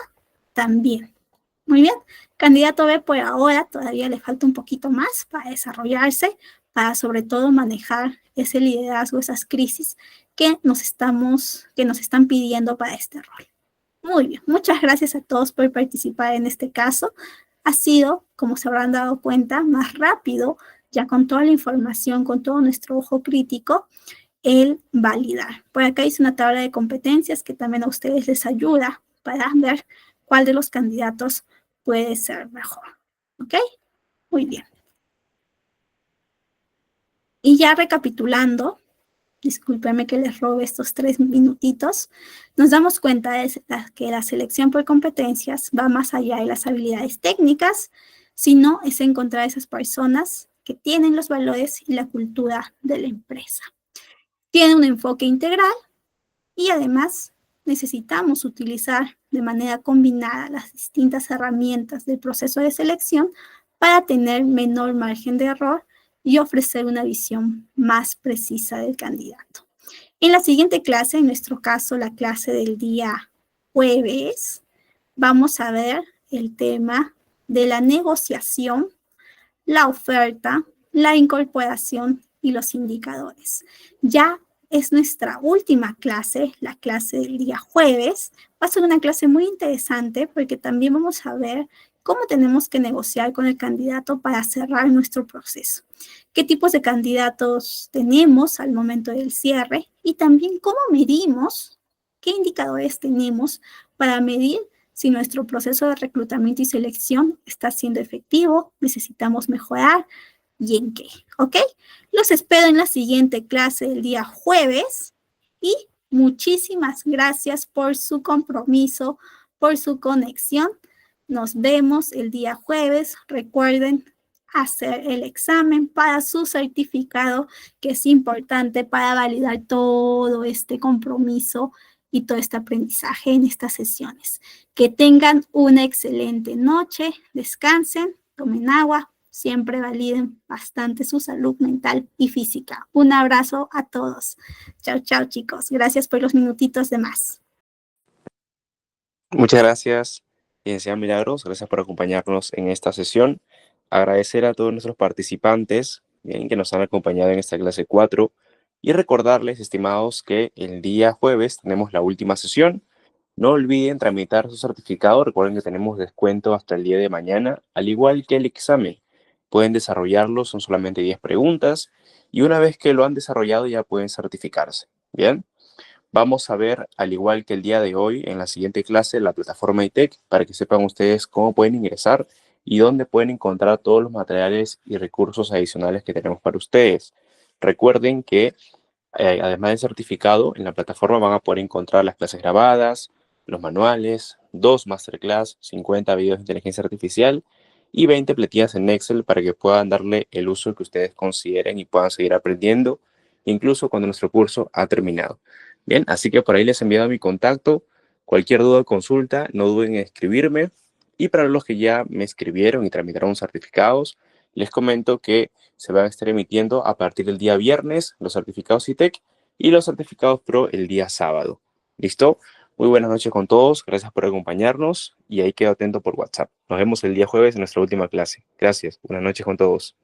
también. Muy bien, candidato B por ahora todavía le falta un poquito más para desarrollarse, para sobre todo manejar ese liderazgo, esas crisis que nos están pidiendo para este rol. Muy bien, muchas gracias a todos por participar en este caso. Ha sido, como se habrán dado cuenta, más rápido, ya con toda la información, con todo nuestro ojo crítico, el validar. Por acá hice una tabla de competencias que también a ustedes les ayuda para ver cuál de los candidatos puede ser mejor. ¿Ok? Muy bien. Y ya recapitulando, discúlpenme que les robe estos 3 minutitos, nos damos cuenta de que la selección por competencias va más allá de las habilidades técnicas, sino es encontrar esas personas que tienen los valores y la cultura de la empresa. Tiene un enfoque integral y además necesitamos utilizar de manera combinada las distintas herramientas del proceso de selección para tener menor margen de error y ofrecer una visión más precisa del candidato. En la siguiente clase, en nuestro caso la clase del día jueves, vamos a ver el tema de la negociación, la oferta, la incorporación y los indicadores. Ya es nuestra última clase, la clase del día jueves. Va a ser una clase muy interesante porque también vamos a ver cómo tenemos que negociar con el candidato para cerrar nuestro proceso. Qué tipos de candidatos tenemos al momento del cierre y también cómo medimos, qué indicadores tenemos para medir si nuestro proceso de reclutamiento y selección está siendo efectivo, necesitamos mejorar y en qué, ¿ok? Los espero en la siguiente clase el día jueves y muchísimas gracias por su compromiso, por su conexión. Nos vemos el día jueves. Recuerden hacer el examen para su certificado, que es importante para validar todo este compromiso y todo este aprendizaje en estas sesiones. Que tengan una excelente noche, descansen, tomen agua, siempre validen bastante su salud mental y física. Un abrazo a todos. Chao, chao, chicos. Gracias por los minutitos de más. Muchas gracias, licenciada Milagros. Gracias por acompañarnos en esta sesión. Agradecer a todos nuestros participantes que nos han acompañado en esta clase 4 y recordarles, estimados, que el día jueves tenemos la última sesión. No olviden tramitar su certificado. Recuerden que tenemos descuento hasta el día de mañana, al igual que el examen. Pueden desarrollarlo, son solamente 10 preguntas y una vez que lo han desarrollado ya pueden certificarse. Bien. Vamos a ver, al igual que el día de hoy, en la siguiente clase, la plataforma ITEC, para que sepan ustedes cómo pueden ingresar y dónde pueden encontrar todos los materiales y recursos adicionales que tenemos para ustedes. Recuerden que, además del certificado, en la plataforma van a poder encontrar las clases grabadas, los manuales, 2 masterclass, 50 videos de inteligencia artificial y 20 plantillas en Excel para que puedan darle el uso que ustedes consideren y puedan seguir aprendiendo, incluso cuando nuestro curso ha terminado. Bien, así que por ahí les he enviado mi contacto. Cualquier duda o consulta, no duden en escribirme. Y para los que ya me escribieron y tramitaron certificados, les comento que se van a estar emitiendo a partir del día viernes los certificados ITEC y los certificados Pro el día sábado. ¿Listo? Muy buenas noches con todos. Gracias por acompañarnos y ahí quedo atento por WhatsApp. Nos vemos el día jueves en nuestra última clase. Gracias. Buenas noches con todos.